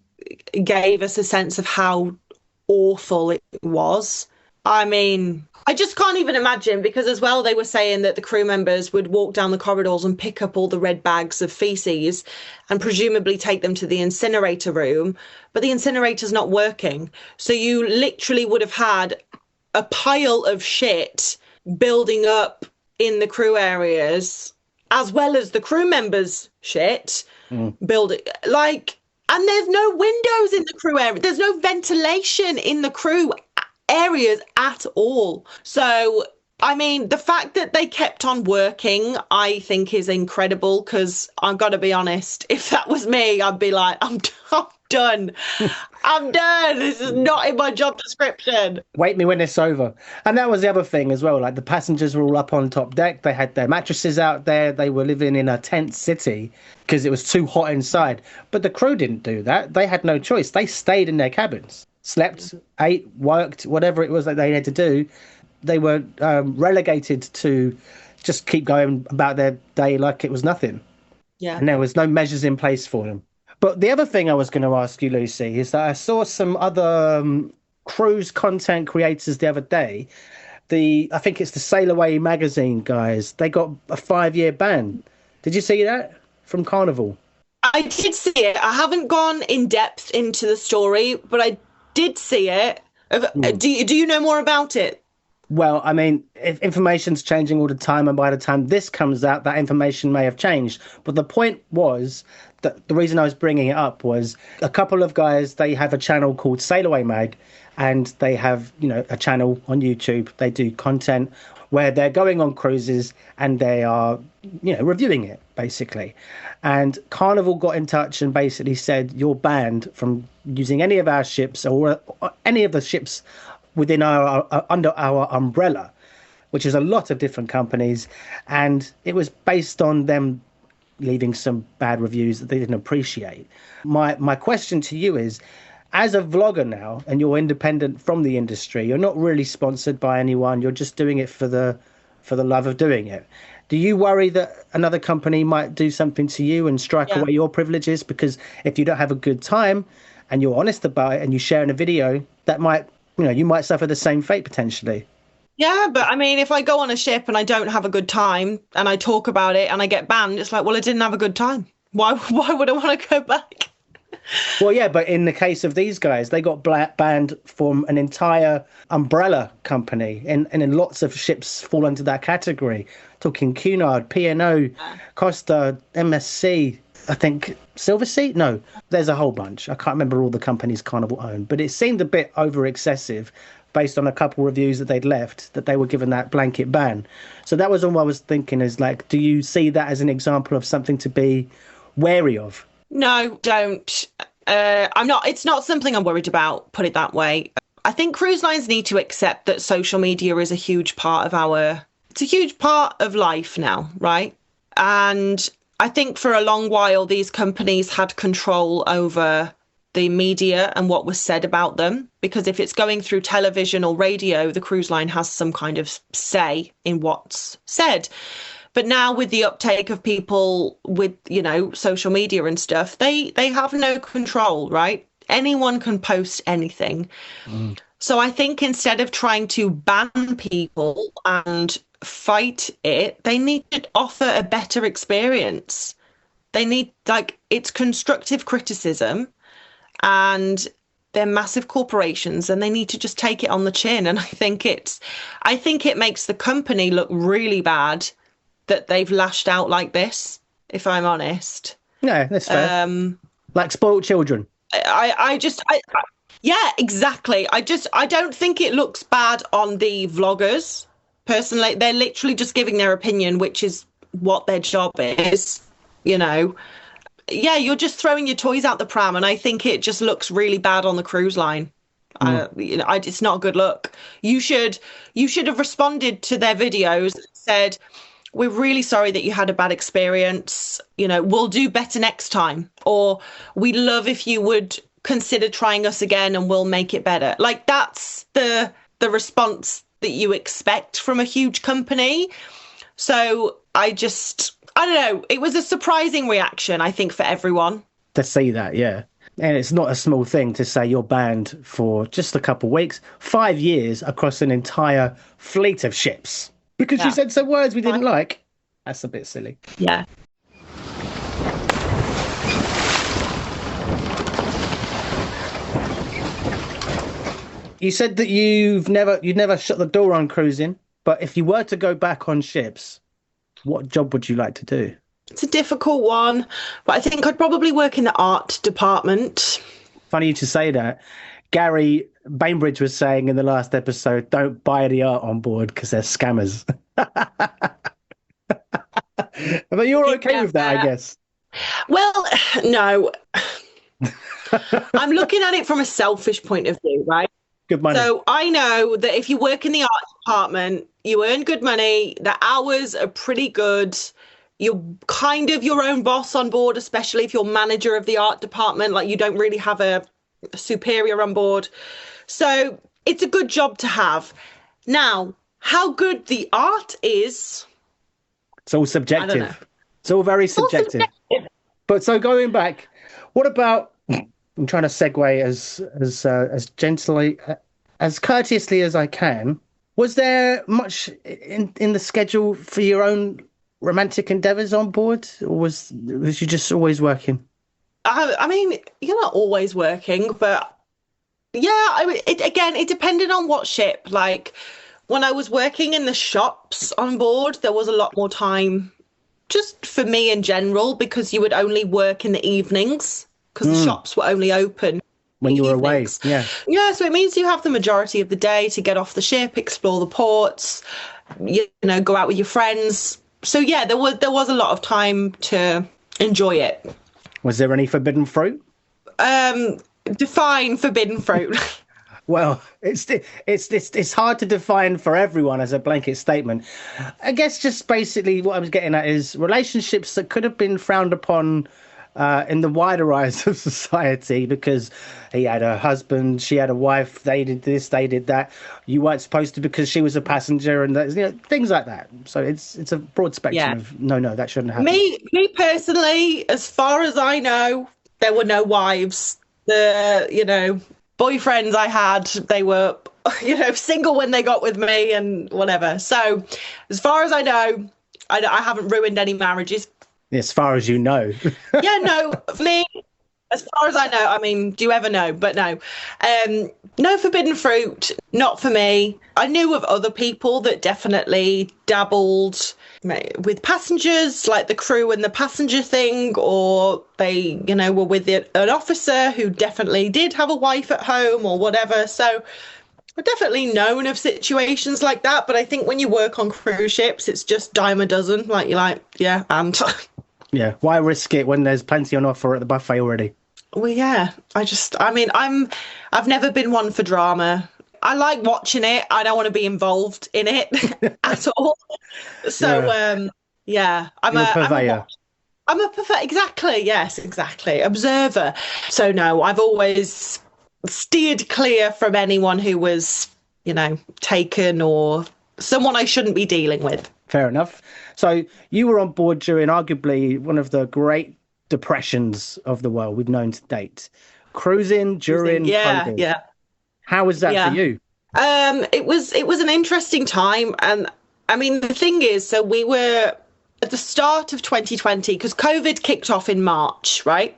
Speaker 1: gave us a sense of how awful it was. I mean, I just can't even imagine because as well they were saying that the crew members would walk down the corridors and pick up all the red bags of feces and presumably take them to the incinerator room, but the incinerator's not working. So you literally would have had a pile of shit building up in the crew areas as well as the crew members shit building like, and there's no windows in the crew area, there's no ventilation in the crew areas at all. So I mean, the fact that they kept on working, I think is incredible because I've got to be honest, if that was me, I'd be like, I'm done. I'm done. This is not in my job description.
Speaker 2: Wait me when it's over. And that was the other thing as well. Like the passengers were all up on top deck. They had their mattresses out there. They were living in a tent city because it was too hot inside. But the crew didn't do that. They had no choice. They stayed in their cabins, slept, ate, worked, whatever it was that they had to do. They were relegated to just keep going about their day like it was nothing.
Speaker 1: Yeah.
Speaker 2: And there was no measures in place for them. But the other thing I was going to ask you, Lucy, is that I saw some other cruise content creators the other day. I think it's the Sail Away magazine guys. They got a 5-year ban. Did you see that from Carnival?
Speaker 1: I did see it. I haven't gone in depth into the story, but I did see it. Do you know more about it?
Speaker 2: Well, I mean, if information's changing all the time, and by the time this comes out, that information may have changed. But the point was that the reason I was bringing it up was a couple of guys, they have a channel called Sail Away Mag, and they have, a channel on YouTube. They do content where they're going on cruises and they are, reviewing it, basically. And Carnival got in touch and basically said, you're banned from using any of our ships or any of the ships within under our umbrella, which is a lot of different companies, and it was based on them leaving some bad reviews that they didn't appreciate. My question to you is, as a vlogger now, and you're independent from the industry, you're not really sponsored by anyone, you're just doing it for the love of doing it. Do you worry that another company might do something to you and strike away your privileges? Because if you don't have a good time and you're honest about it and you share in a video, that might, you might suffer the same fate potentially.
Speaker 1: Yeah, but I mean, if I go on a ship and I don't have a good time and I talk about it and I get banned, it's like, well, I didn't have a good time. Why would I want to go back?
Speaker 2: Well, yeah, but in the case of these guys, they got banned from an entire umbrella company, and lots of ships fall into that category. Talking Cunard, P&O, Costa, MSC, I think Silversea? No, there's a whole bunch. I can't remember all the companies Carnival owned, but it seemed a bit over excessive based on a couple reviews that they'd left, that they were given that blanket ban. So that was all I was thinking is like, do you see that as an example of something to be wary of?
Speaker 1: No, don't. I'm not. It's not something I'm worried about, put it that way. I think cruise lines need to accept that social media is a huge part of it's a huge part of life now, right? And I think for a long while, these companies had control over the media and what was said about them, because if it's going through television or radio, the cruise line has some kind of say in what's said. But now with the uptake of people with, social media and stuff, they have no control, right? Anyone can post anything. So I think instead of trying to ban people and fight it, they need to offer a better experience. They need, it's constructive criticism, and they're massive corporations and they need to just take it on the chin. And I think it makes the company look really bad that they've lashed out like this, if I'm honest.
Speaker 2: No, that's fair. Like spoiled children.
Speaker 1: Yeah, exactly. I don't think it looks bad on the vloggers. Personally, they're literally just giving their opinion, which is what their job is, Yeah, you're just throwing your toys out the pram, and I think it just looks really bad on the cruise line. It's not a good look. You should have responded to their videos and said, we're really sorry that you had a bad experience. We'll do better next time. Or we'd love if you would consider trying us again and we'll make it better. Like, that's the response that you expect from a huge company. So I don't know. It was a surprising reaction, I think, for everyone.
Speaker 2: To see that, yeah. And it's not a small thing to say you're banned for just a couple of weeks, 5 years across an entire fleet of ships. Because you said some words we didn't like. That's a bit silly.
Speaker 1: Yeah.
Speaker 2: You said that you'd never shut the door on cruising, but if you were to go back on ships, what job would you like to do?
Speaker 1: It's a difficult one, but I think I'd probably work in the art department.
Speaker 2: Funny you to say that. Gary Bainbridge was saying in the last episode, don't buy the art on board because they're scammers. But you're okay with that, I guess.
Speaker 1: Well, no. I'm looking at it from a selfish point of view, right?
Speaker 2: Good money.
Speaker 1: So I know that if you work in the art department, you earn good money, the hours are pretty good. You're kind of your own boss on board, especially if you're manager of the art department. Like, you don't really have a superior on board. So it's a good job to have. Now, how good the art is...
Speaker 2: It's all subjective. It's all very subjective. But so going back, what about... I'm trying to segue as gently, as courteously as I can. Was there much in the schedule for your own romantic endeavours on board, or was you just always working?
Speaker 1: I mean, you're not always working, but yeah, I mean, it depended on what ship. Like, when I was working in the shops on board, there was a lot more time just for me in general, because you would only work in the evenings. Because the shops were only open
Speaker 2: when you were away. Yeah.
Speaker 1: Yeah, so it means you have the majority of the day to get off the ship, explore the ports, go out with your friends. So yeah, there was a lot of time to enjoy it.
Speaker 2: Was there any forbidden fruit?
Speaker 1: Define forbidden fruit.
Speaker 2: Well, it's hard to define for everyone as a blanket statement. I guess just basically what I was getting at is relationships that could have been frowned upon in the wider eyes of society, because he had a husband, she had a wife, they did this, they did that. You weren't supposed to because she was a passenger, and things like that. So it's a broad spectrum of no, that shouldn't happen.
Speaker 1: Me personally, as far as I know, there were no wives. The boyfriends I had, they were single when they got with me and whatever. So as far as I know, I haven't ruined any marriages.
Speaker 2: As far as you know.
Speaker 1: Yeah, no, for me, as far as I know, I mean, do you ever know? But no. No forbidden fruit, not for me. I knew of other people that definitely dabbled with passengers, like the crew and the passenger thing, or they, were with an officer who definitely did have a wife at home or whatever. So I've definitely known of situations like that, but I think when you work on cruise ships, it's just dime a dozen. Like, you're like, yeah, and...
Speaker 2: Yeah, why risk it when there's plenty on offer at the buffet already?
Speaker 1: Well, yeah, I've never been one for drama. I like watching it. I don't want to be involved in it at all. So, yeah, I'm a purveyor. I'm a purveyor. Exactly. Yes, exactly. Observer. So, no, I've always steered clear from anyone who was, taken or someone I shouldn't be dealing with.
Speaker 2: Fair enough. So you were on board during arguably one of the great depressions of the world we've known to date. Cruising during COVID.
Speaker 1: Yeah.
Speaker 2: How was that for you?
Speaker 1: It was an interesting time. And I mean, the thing is, so we were at the start of 2020, because COVID kicked off in March, right?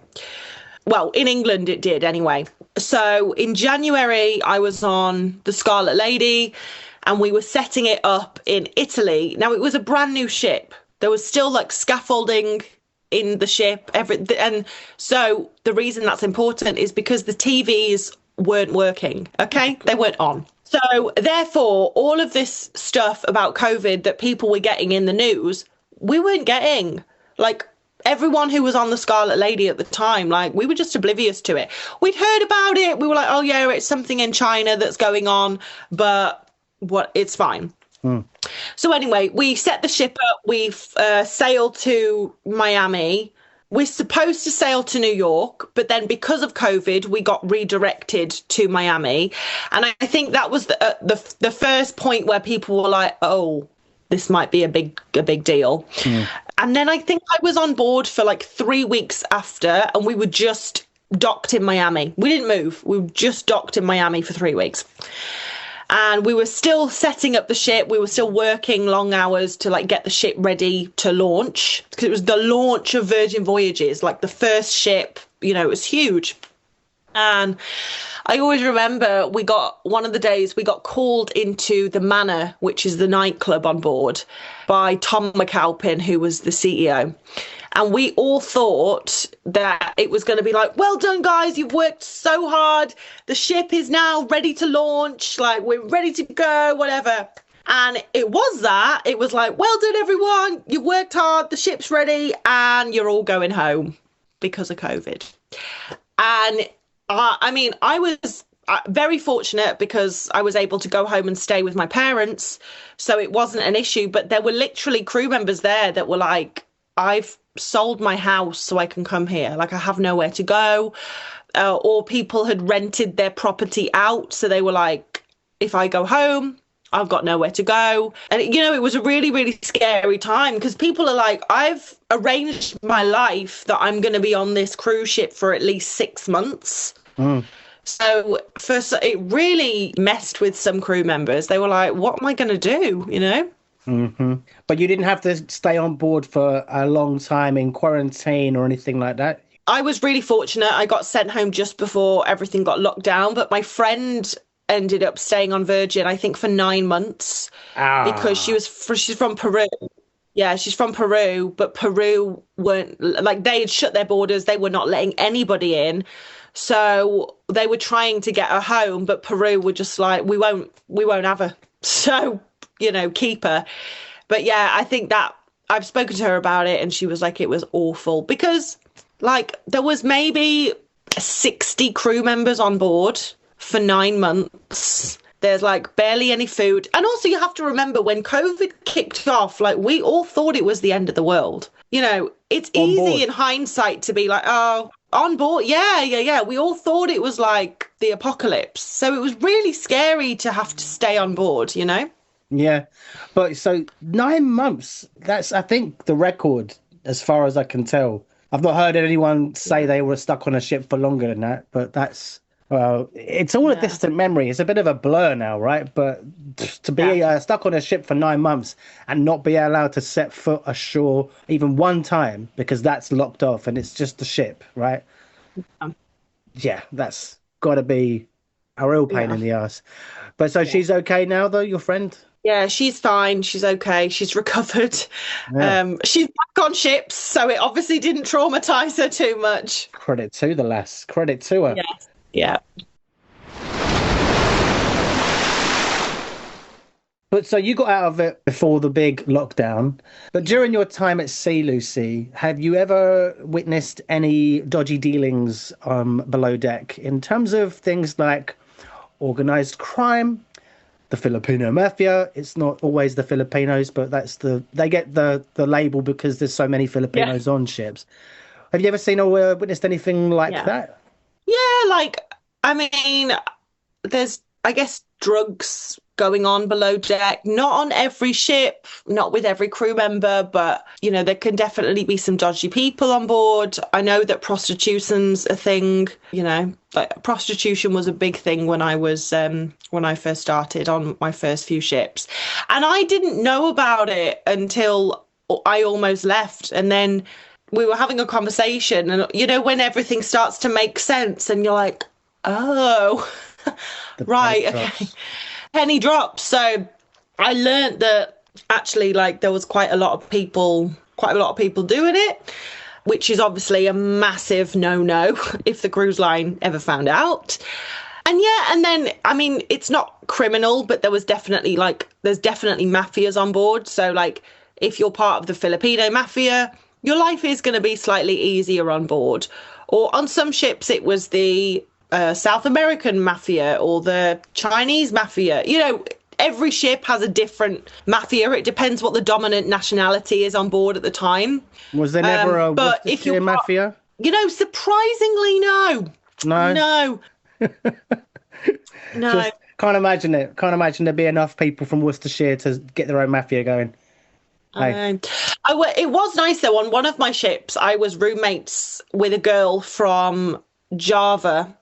Speaker 1: Well, in England it did anyway. So in January, I was on the Scarlet Lady, and we were setting it up in Italy. Now, it was a brand new ship. There was still like scaffolding in the ship. And so the reason that's important is because the TVs weren't working. Okay, they weren't on. So therefore, all of this stuff about COVID that people were getting in the news, we weren't getting. Like, everyone who was on the Scarlet Lady at the time, like, we were just oblivious to it. We'd heard about it. We were like, oh yeah, it's something in China that's going on, but it's fine. So anyway, we set the ship up. We've sailed to Miami. We're supposed to sail to New York, but then because of COVID, we got redirected to Miami. And I think that was the first point where people were like, oh, this might be a big deal. And then I think I was on board for like 3 weeks after, and we were just docked in Miami. We didn't move. We were just docked in Miami for 3 weeks. And we were still setting up the ship. We were still working long hours to like get the ship ready to launch, because it was the launch of Virgin Voyages, like the first ship, you know, it was huge. And I always remember one of the days we got called into the Manor, which is the nightclub on board, by Tom McAlpin, who was the CEO. And we all thought that it was going to be like, well done, guys, you've worked so hard. The ship is now ready to launch. Like, we're ready to go, whatever. And it was that. It was like, well done, everyone. You worked hard. The ship's ready. And you're all going home because of COVID. And I was very fortunate because I was able to go home and stay with my parents. So it wasn't an issue. But there were literally crew members there that were like, I've sold my house so I can come here. Like, I have nowhere to go. Or people had rented their property out. So they were like, if I go home, I've got nowhere to go. And, you know, it was a really, really scary time because people are like, I've arranged my life that I'm going to be on this cruise ship for at least 6 months. So first, it really messed with some crew members. They were like, what am I going to do, you know?
Speaker 2: But you didn't have to stay on board for a long time in quarantine or anything like that?
Speaker 1: I was really fortunate. I got sent home just before everything got locked down, but my friend ended up staying on Virgin, I think, for 9 months because she's from Peru. Yeah, she's from Peru, but Peru weren't, like, they had shut their borders. They were not letting anybody in. So they were trying to get her home, but Peru were just like, we won't have her. So, you know, keep her. But yeah, I think that I've spoken to her about it and she was like, it was awful because like there was maybe 60 crew members on board for 9 months. There's like barely any food. And also you have to remember when COVID kicked off, like we all thought it was the end of the world. You know, it's easy in hindsight to be like, oh, on board. Yeah. We all thought it was like the apocalypse. So it was really scary to have to stay on board, you know?
Speaker 2: Yeah. But so 9 months, that's, I think, the record as far as I can tell. I've not heard anyone say they were stuck on a ship for longer than that, but that's, well, it's all a distant memory. It's a bit of a blur now, right? But to be stuck on a ship for 9 months and not be allowed to set foot ashore even one time because that's locked off and it's just the ship, right? Yeah, that's got to be a real pain in the ass. But so she's okay now, though, your friend?
Speaker 1: Yeah, she's fine. She's okay. She's recovered. Yeah. She's back on ships, so it obviously didn't traumatize her too much.
Speaker 2: Credit to the lass. Credit to her.
Speaker 1: Yes. Yeah.
Speaker 2: But so you got out of it before the big lockdown. But during your time at sea, Lucy, have you ever witnessed any dodgy dealings below deck in terms of things like organized crime, the Filipino mafia? It's not always the Filipinos, but they get the label because there's so many Filipinos on ships. Have you ever seen or witnessed anything like that?
Speaker 1: Yeah, like, I mean, there's, I guess, drugs going on below deck, not on every ship, not with every crew member, but, you know, there can definitely be some dodgy people on board. I know that prostitution's a thing, you know, like prostitution was a big thing when I was, when I first started on my first few ships. And I didn't know about it until I almost left. And then we were having a conversation and, you know, when everything starts to make sense and you're like, oh, right, okay. Penny drops. So I learned that actually, like, there was quite a lot of people doing it, which is obviously a massive no-no if the cruise line ever found out. And then, I mean, it's not criminal, but there's definitely mafias on board. So, like, if you're part of the Filipino mafia, your life is going to be slightly easier on board. Or on some ships, it was the South American mafia or the Chinese mafia. You know, every ship has a different mafia. It depends what the dominant nationality is on board at the time.
Speaker 2: Was there never a Worcestershire mafia?
Speaker 1: You know, surprisingly, no. No.
Speaker 2: Just can't imagine it. Can't imagine there'd be enough people from Worcestershire to get their own mafia going. Hey,
Speaker 1: It was nice though. On one of my ships, I was roommates with a girl from Java,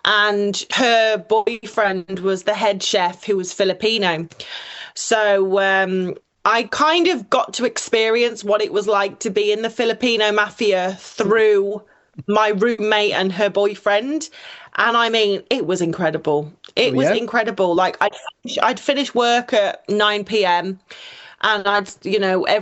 Speaker 1: and her boyfriend was the head chef who was Filipino. So I kind of got to experience what it was like to be in the Filipino mafia through my roommate and her boyfriend. And I mean, it was incredible.
Speaker 2: oh
Speaker 1: It was
Speaker 2: yeah,
Speaker 1: incredible. Like I'd finish work at 9 p.m. and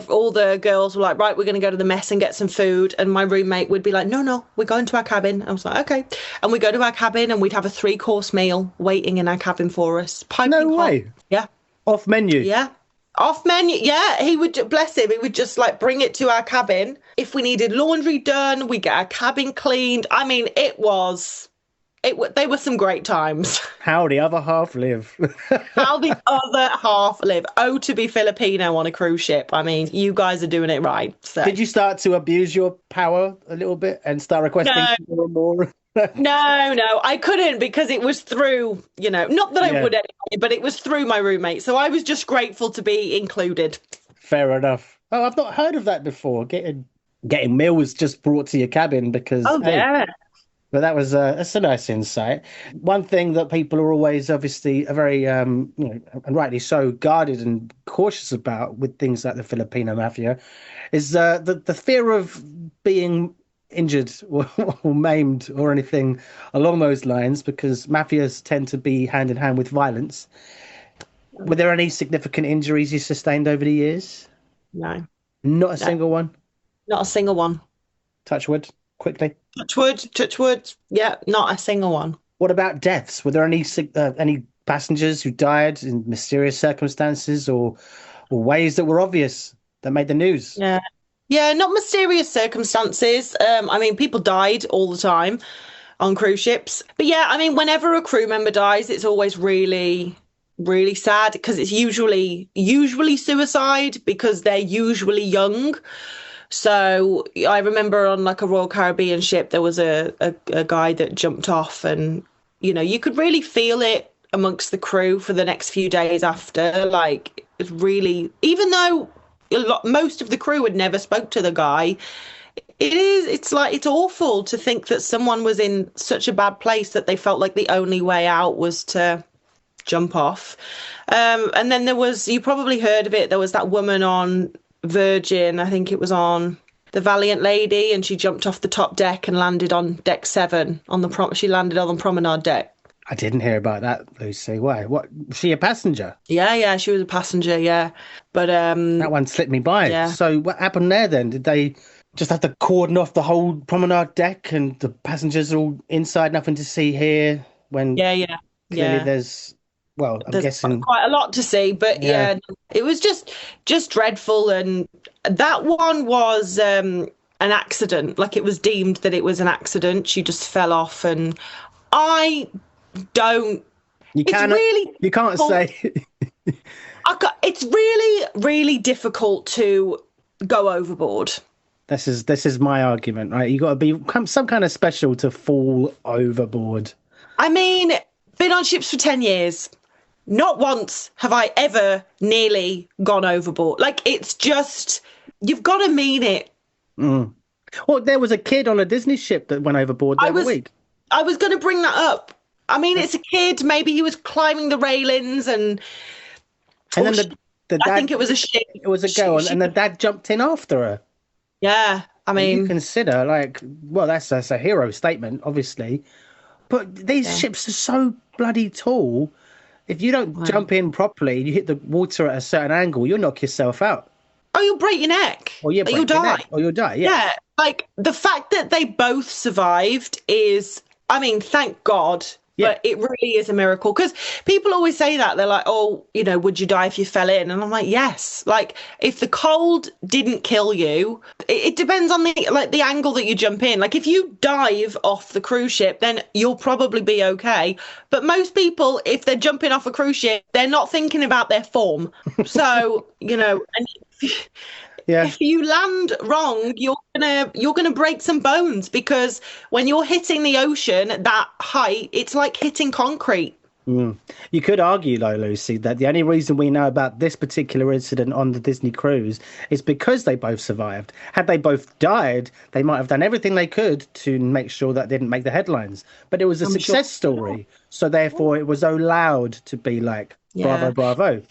Speaker 1: all the girls were like, right, we're going to go to the mess and get some food. And my roommate would be like, no, no, we're going to our cabin. I was like, okay. And we go to our cabin and we'd have a 3-course meal waiting in our cabin for us.
Speaker 2: no
Speaker 1: Piping hot.
Speaker 2: way.
Speaker 1: Yeah.
Speaker 2: Off menu.
Speaker 1: Yeah. Off menu. Yeah. He would, bless him, he would just like bring it to our cabin. If we needed laundry done, we get our cabin cleaned. I mean, they were some great times.
Speaker 2: How the other half live.
Speaker 1: How the other half live. Oh, to be Filipino on a cruise ship. I mean, you guys are doing it right. So.
Speaker 2: Did you start to abuse your power a little bit and start requesting more and more?
Speaker 1: No, I couldn't because it was through, not that I would anyway, but it was through my roommate. So I was just grateful to be included.
Speaker 2: Fair enough. Oh, I've not heard of that before. Getting meals just brought to your cabin because.
Speaker 1: Oh, yeah.
Speaker 2: But that's a nice insight. One thing that people are always obviously very, and rightly so, guarded and cautious about with things like the Filipino mafia is the fear of being injured or maimed or anything along those lines, because mafias tend to be hand in hand with violence. Were there any significant injuries you sustained over the years?
Speaker 1: No.
Speaker 2: Not a single one?
Speaker 1: Not a single one.
Speaker 2: Touch wood, quickly.
Speaker 1: Touch wood. Yeah, not a single one.
Speaker 2: What about deaths? Were there any passengers who died in mysterious circumstances or ways that were obvious that made the news?
Speaker 1: Yeah, not mysterious circumstances. I mean, people died all the time on cruise ships. But yeah, I mean, whenever a crew member dies, it's always really, really sad because it's usually suicide because they're usually young. So I remember on like a Royal Caribbean ship, there was a guy that jumped off and, you could really feel it amongst the crew for the next few days after. Like, it's really, even though most of the crew had never spoke to the guy, it's awful to think that someone was in such a bad place that they felt like the only way out was to jump off. And then you probably heard of it, there was that woman on Virgin, I think it was on the Valiant Lady, and she jumped off the top deck and landed on deck 7 she landed on the promenade deck.
Speaker 2: I didn't hear about that, Lucy. Why? What? Was she a passenger?
Speaker 1: Yeah, she was a passenger, yeah. But
Speaker 2: that one slipped me by.
Speaker 1: Yeah.
Speaker 2: So what happened there then? Did they just have to cordon off the whole promenade deck and the passengers are all inside, nothing to see here? When clearly there's I'm guessing
Speaker 1: quite a lot to see, but yeah, it was just dreadful. And that one was an accident. Like, it was deemed that it was an accident. She just fell off, and you can't say. It's really, really difficult to go overboard.
Speaker 2: This is my argument, right? You got to be some kind of special to fall overboard.
Speaker 1: I mean, been on ships for 10 years. Not once have I ever nearly gone overboard. Like, it's just, you've got to mean it.
Speaker 2: Mm. Well, there was a kid on a Disney ship that went overboard the other week.
Speaker 1: I was going to bring that up. I mean, it's a kid. Maybe he was climbing the railings and
Speaker 2: then the dad,
Speaker 1: I think it was a ship.
Speaker 2: It was a girl, and the dad jumped in after her.
Speaker 1: Yeah, I mean,
Speaker 2: you consider that's a hero statement, obviously, but these ships are so bloody tall. If you don't jump in properly, you hit the water at a certain angle, you'll knock yourself out.
Speaker 1: Oh, you'll break your neck.
Speaker 2: Or you'll die. Or you'll die,
Speaker 1: yeah. Like, the fact that they both survived is, I mean, thank God. Yeah. But it really is a miracle, because people always say that. They're like, oh, would you die if you fell in? And I'm like, yes. Like, if the cold didn't kill you, it depends on the angle that you jump in. Like, if you dive off the cruise ship, then you'll probably be okay. But most people, if they're jumping off a cruise ship, they're not thinking about their form. So, and if you land wrong, you're gonna break some bones, because when you're hitting the ocean at that height, it's like hitting concrete.
Speaker 2: Mm. You could argue, though, Lucy, that the only reason we know about this particular incident on the Disney cruise is because they both survived. Had they both died, they might have done everything they could to make sure that didn't make the headlines. But it was a
Speaker 1: I'm sure.
Speaker 2: success story, so therefore it was allowed to be like, bravo,
Speaker 1: Yeah.
Speaker 2: bravo.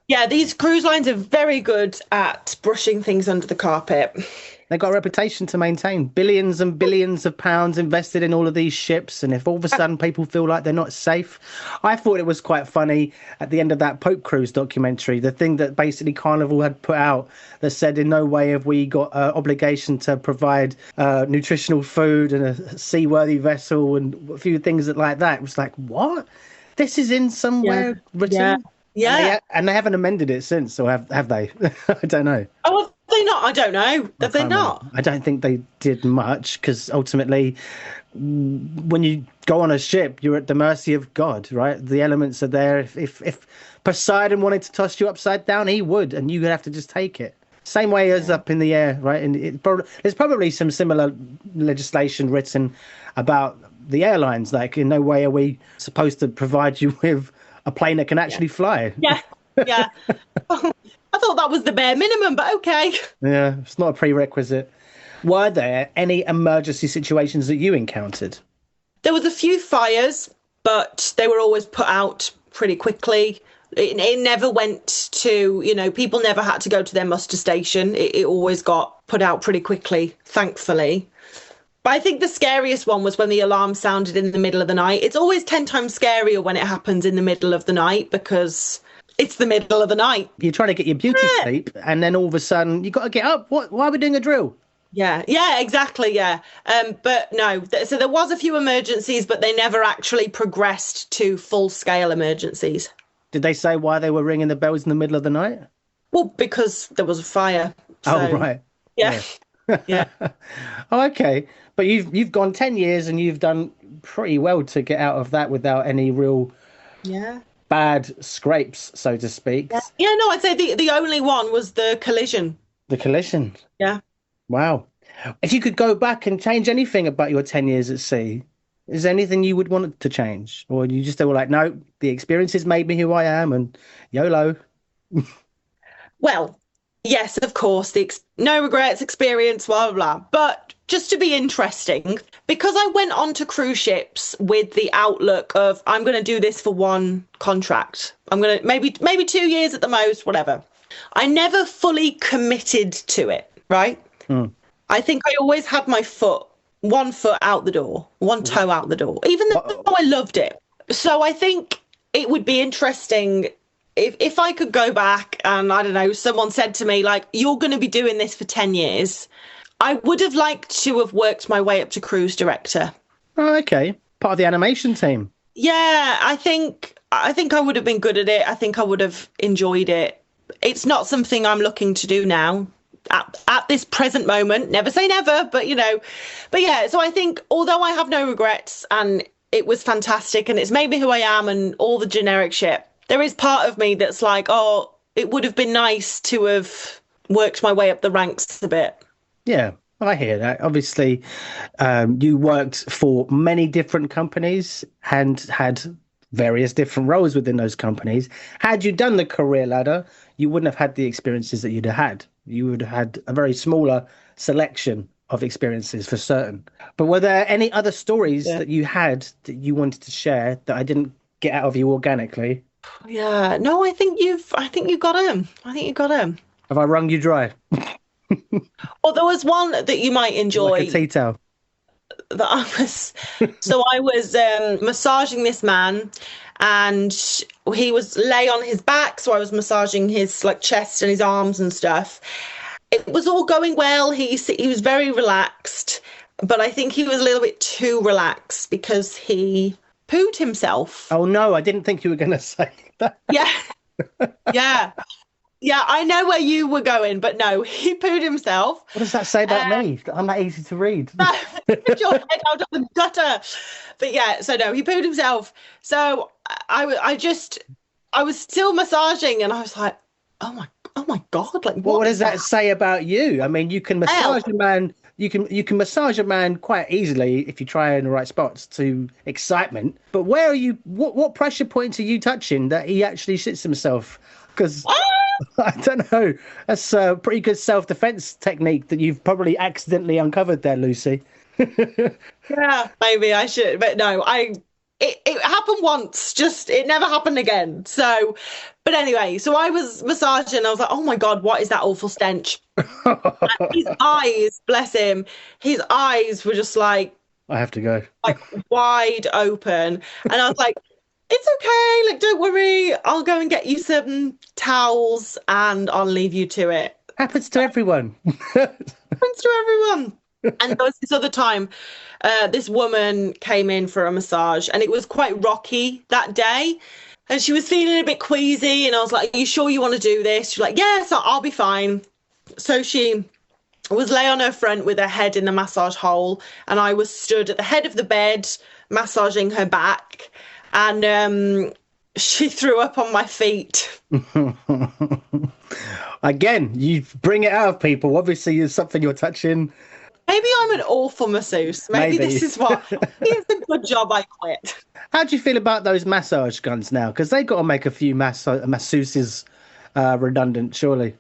Speaker 1: Yeah, these cruise lines are very good at brushing things under the carpet.
Speaker 2: They've got a reputation to maintain. Billions and billions of pounds invested in all of these ships. And if all of a sudden people feel like they're not safe, I thought it was quite funny at the end of that Pope Cruise documentary, the thing that basically Carnival had put out that said in no way have we got an obligation to provide nutritional food and a seaworthy vessel and a few things like that. It was like, what? This is in somewhere written?
Speaker 1: Yeah. Yeah.
Speaker 2: And they haven't amended it since, or have they? I don't know.
Speaker 1: Oh, have they not? I don't know. Have they not?
Speaker 2: I don't think they did much because ultimately, when you go on a ship, you're at the mercy of God, right? The elements are there. If Poseidon wanted to toss you upside down, he would, and you would have to just take it. Same way as up in the air, right? And there's probably some similar legislation written about the airlines. Like, in no way are we supposed to provide you with a plane that can actually fly.
Speaker 1: Yeah. Yeah. I thought that was the bare minimum, but okay.
Speaker 2: Yeah, it's not a prerequisite. Were there any emergency situations that you encountered?
Speaker 1: There was a few fires, but they were always put out pretty quickly. It never went to, people never had to go to their muster station. It always got put out pretty quickly, thankfully. But I think the scariest one was when the alarm sounded in the middle of the night. It's always 10 times scarier when it happens in the middle of the night because it's the middle of the night.
Speaker 2: You're trying to get your beauty sleep, and then all of a sudden you got to get up. What? Why are we doing a drill?
Speaker 1: Yeah, exactly. Yeah. But no, so there was a few emergencies, but they never actually progressed to full scale emergencies.
Speaker 2: Did they say why they were ringing the bells in the middle of the night?
Speaker 1: Well, because there was a fire.
Speaker 2: Oh, right.
Speaker 1: Yeah. Yeah.
Speaker 2: Oh, okay. But you've gone 10 years and you've done pretty well to get out of that without any real bad scrapes, so to speak.
Speaker 1: Yeah, no, I'd say the only one was the collision.
Speaker 2: The collision.
Speaker 1: Yeah.
Speaker 2: Wow. If you could go back and change anything about your 10 years at sea, is there anything you would want to change? Or you just were like, no, the experiences made me who I am and YOLO?
Speaker 1: Well, yes, of course, no regrets experience, blah, blah, blah. But just to be interesting, because I went on to cruise ships with the outlook of, I'm going to do this for one contract. I'm going to maybe 2 years at the most, whatever. I never fully committed to it, right? I think I always had my one foot out the door, one toe out the door, even though I loved it. So I think it would be interesting if I could go back and, I don't know, someone said to me, like, you're going to be doing this for 10 years. I would have liked to have worked my way up to cruise director.
Speaker 2: Oh, okay. Part of the animation team.
Speaker 1: Yeah, I think I would have been good at it. I think I would have enjoyed it. It's not something I'm looking to do now. At this present moment, never say never, but yeah, so I think although I have no regrets and it was fantastic and it's made me who I am and all the generic shit, there is part of me that's like, oh, it would have been nice to have worked my way up the ranks a bit.
Speaker 2: Yeah, I hear that. Obviously, you worked for many different companies and had various different roles within those companies. Had you done the career ladder, you wouldn't have had the experiences that you'd have had. You would have had a very smaller selection of experiences for certain. But were there any other stories that you had that you wanted to share that I didn't get out of you organically?
Speaker 1: Yeah, no, I think you got him.
Speaker 2: Have I wrung you dry?
Speaker 1: Well, there was one that you might enjoy.
Speaker 2: Like a tea towel.
Speaker 1: That I was massaging this man, and he was lay on his back, so I was massaging his chest and his arms and stuff. It was all going well. He was very relaxed, but I think he was a little bit too relaxed because he pooed himself.
Speaker 2: Oh no, I didn't think you were going to say that.
Speaker 1: Yeah, I know where you were going, but no, he pooed himself.
Speaker 2: What does that say about me? I'm not easy to read.
Speaker 1: Put your head out of the gutter. But yeah, so no, he pooed himself. So I was still massaging, and I was like, oh my God, like
Speaker 2: what does that say about you? I mean, you can massage a man you can massage a man quite easily if you try in the right spots to excitement. But where are you? What pressure points are you touching that he actually shits himself? Because I don't know. That's a pretty good self-defense technique that you've probably accidentally uncovered there, Lucy.
Speaker 1: Yeah, maybe I should, but no, it happened once, just it never happened again. So, but anyway, so I was massaging, I was like, oh my God, what is that awful stench? And his eyes, bless him, his eyes were just
Speaker 2: I have to go.
Speaker 1: like wide open. And I was like, it's okay, like don't worry, I'll go and get you some towels and I'll leave you to it.
Speaker 2: Happens to everyone.
Speaker 1: Happens to everyone. And there was this other time, this woman came in for a massage and it was quite rocky that day. And she was feeling a bit queasy. And I was like, are you sure you want to do this? She's like, yes, I'll be fine. So she was lay on her front with her head in the massage hole. And I was stood at the head of the bed, massaging her back. And she threw up on my feet.
Speaker 2: Again, you bring it out of people. Obviously, it's something you're touching.
Speaker 1: Maybe I'm an awful masseuse. Maybe this is why. It's a good job I quit.
Speaker 2: How do you feel about those massage guns now? Because they've got to make a few masseuses redundant, surely.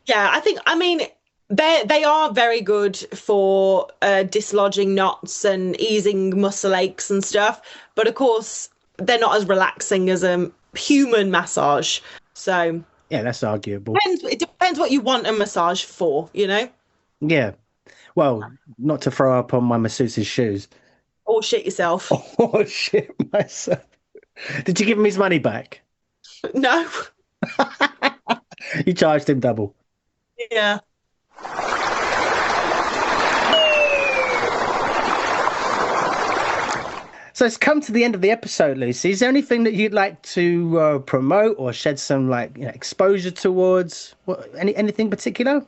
Speaker 1: Yeah, I mean, they are very good for dislodging knots and easing muscle aches and stuff. But of course, they're not as relaxing as a human massage. So
Speaker 2: yeah, that's arguable.
Speaker 1: It depends what you want a massage for, you know?
Speaker 2: Yeah. Well, not to throw up on my masseuse's shoes.
Speaker 1: Or shit yourself.
Speaker 2: Oh, shit myself. Did you give him his money back?
Speaker 1: No.
Speaker 2: You charged him double.
Speaker 1: Yeah.
Speaker 2: So it's come to the end of the episode, Lucy. Is there anything that you'd like to promote or shed some exposure towards? Anything particular?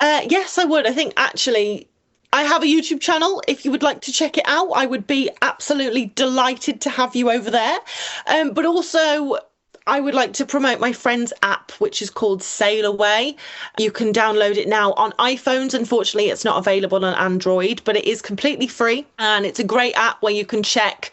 Speaker 1: Yes, I would. I think actually I have a YouTube channel. If you would like to check it out, I would be absolutely delighted to have you over there. But also, I would like to promote my friend's app, which is called Sail Away. You can download it now on iPhones. Unfortunately, it's not available on Android, but it is completely free. And it's a great app where you can check,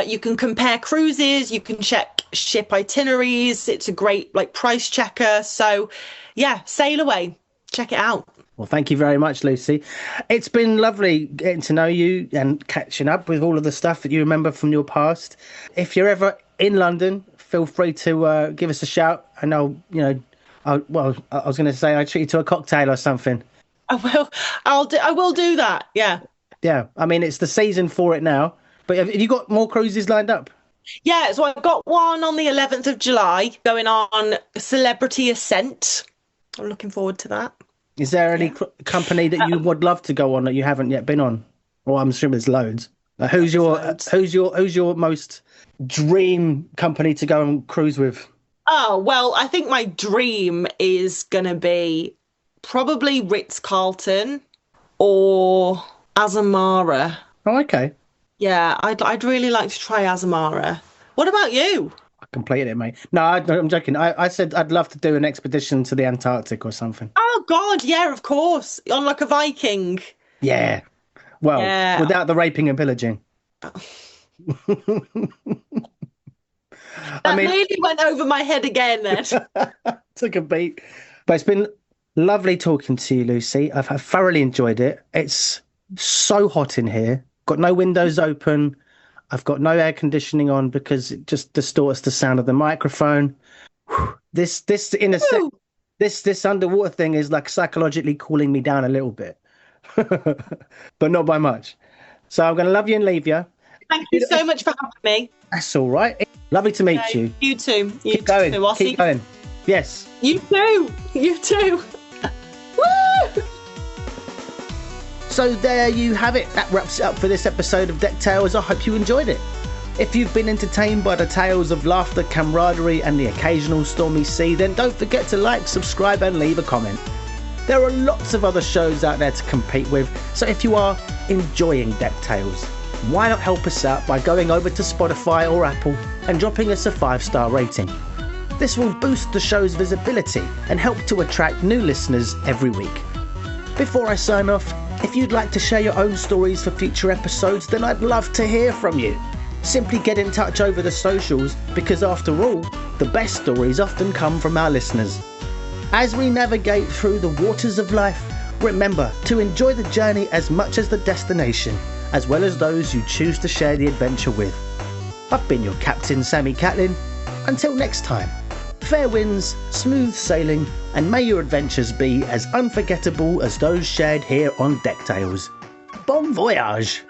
Speaker 1: you can compare cruises, you can check ship itineraries. It's a great price checker. So yeah, Sail Away. Check it out.
Speaker 2: Well, thank you very much, Lucy. It's been lovely getting to know you and catching up with all of the stuff that you remember from your past. If you're ever in London, feel free to give us a shout, and I was going to say I'll treat you to a cocktail or something.
Speaker 1: I will. I will do that. Yeah.
Speaker 2: Yeah. I mean, it's the season for it now. But have you got more cruises lined up?
Speaker 1: Yeah. So I've got one on the 11th of July going on Celebrity Ascent. I'm looking forward to that.
Speaker 2: Is there any company that you would love to go on that you haven't yet been on? Well, I'm sure there's loads. Who's your most dream company to go and cruise with?
Speaker 1: Oh, well, I think my dream is going to be probably Ritz-Carlton or Azamara.
Speaker 2: Oh, okay.
Speaker 1: Yeah, I'd really like to try Azamara. What about you?
Speaker 2: I completed it, mate. No, I'm joking. I said I'd love to do an expedition to the Antarctic or something.
Speaker 1: Oh, God, yeah, of course. On like a Viking.
Speaker 2: Yeah. Well,
Speaker 1: yeah.
Speaker 2: Without the raping and pillaging.
Speaker 1: That nearly went over my head again then.
Speaker 2: Took a beat. But it's been lovely talking to you, Lucy. I've thoroughly enjoyed it. It's so hot in here. Got no windows open. I've got no air conditioning on because it just distorts the sound of the microphone. This underwater thing is like psychologically cooling me down a little bit, but not by much. So I'm going to love you and leave you.
Speaker 1: Thank you so much for having me.
Speaker 2: That's all right. Lovely to meet you.
Speaker 1: You too.
Speaker 2: Keep going. Keep going. Yes.
Speaker 1: You too. You too. Woo!
Speaker 2: So there you have it. That wraps it up for this episode of Deck Tales. I hope you enjoyed it. If you've been entertained by the tales of laughter, camaraderie and the occasional stormy sea, then don't forget to like, subscribe and leave a comment. There are lots of other shows out there to compete with, so if you are enjoying Deck Tales, why not help us out by going over to Spotify or Apple and dropping us a 5-star rating. This will boost the show's visibility and help to attract new listeners every week. Before I sign off, If you'd like to share your own stories for future episodes, then I'd love to hear from you. Simply get in touch over the socials, because after all, the best stories often come from our listeners. As we navigate through the waters of life, remember to enjoy the journey as much as the destination, as well as those you choose to share the adventure with. I've been your Captain Sammy Catlin. Until next time, fair winds, smooth sailing, and may your adventures be as unforgettable as those shared here on Deck Tales. Bon voyage!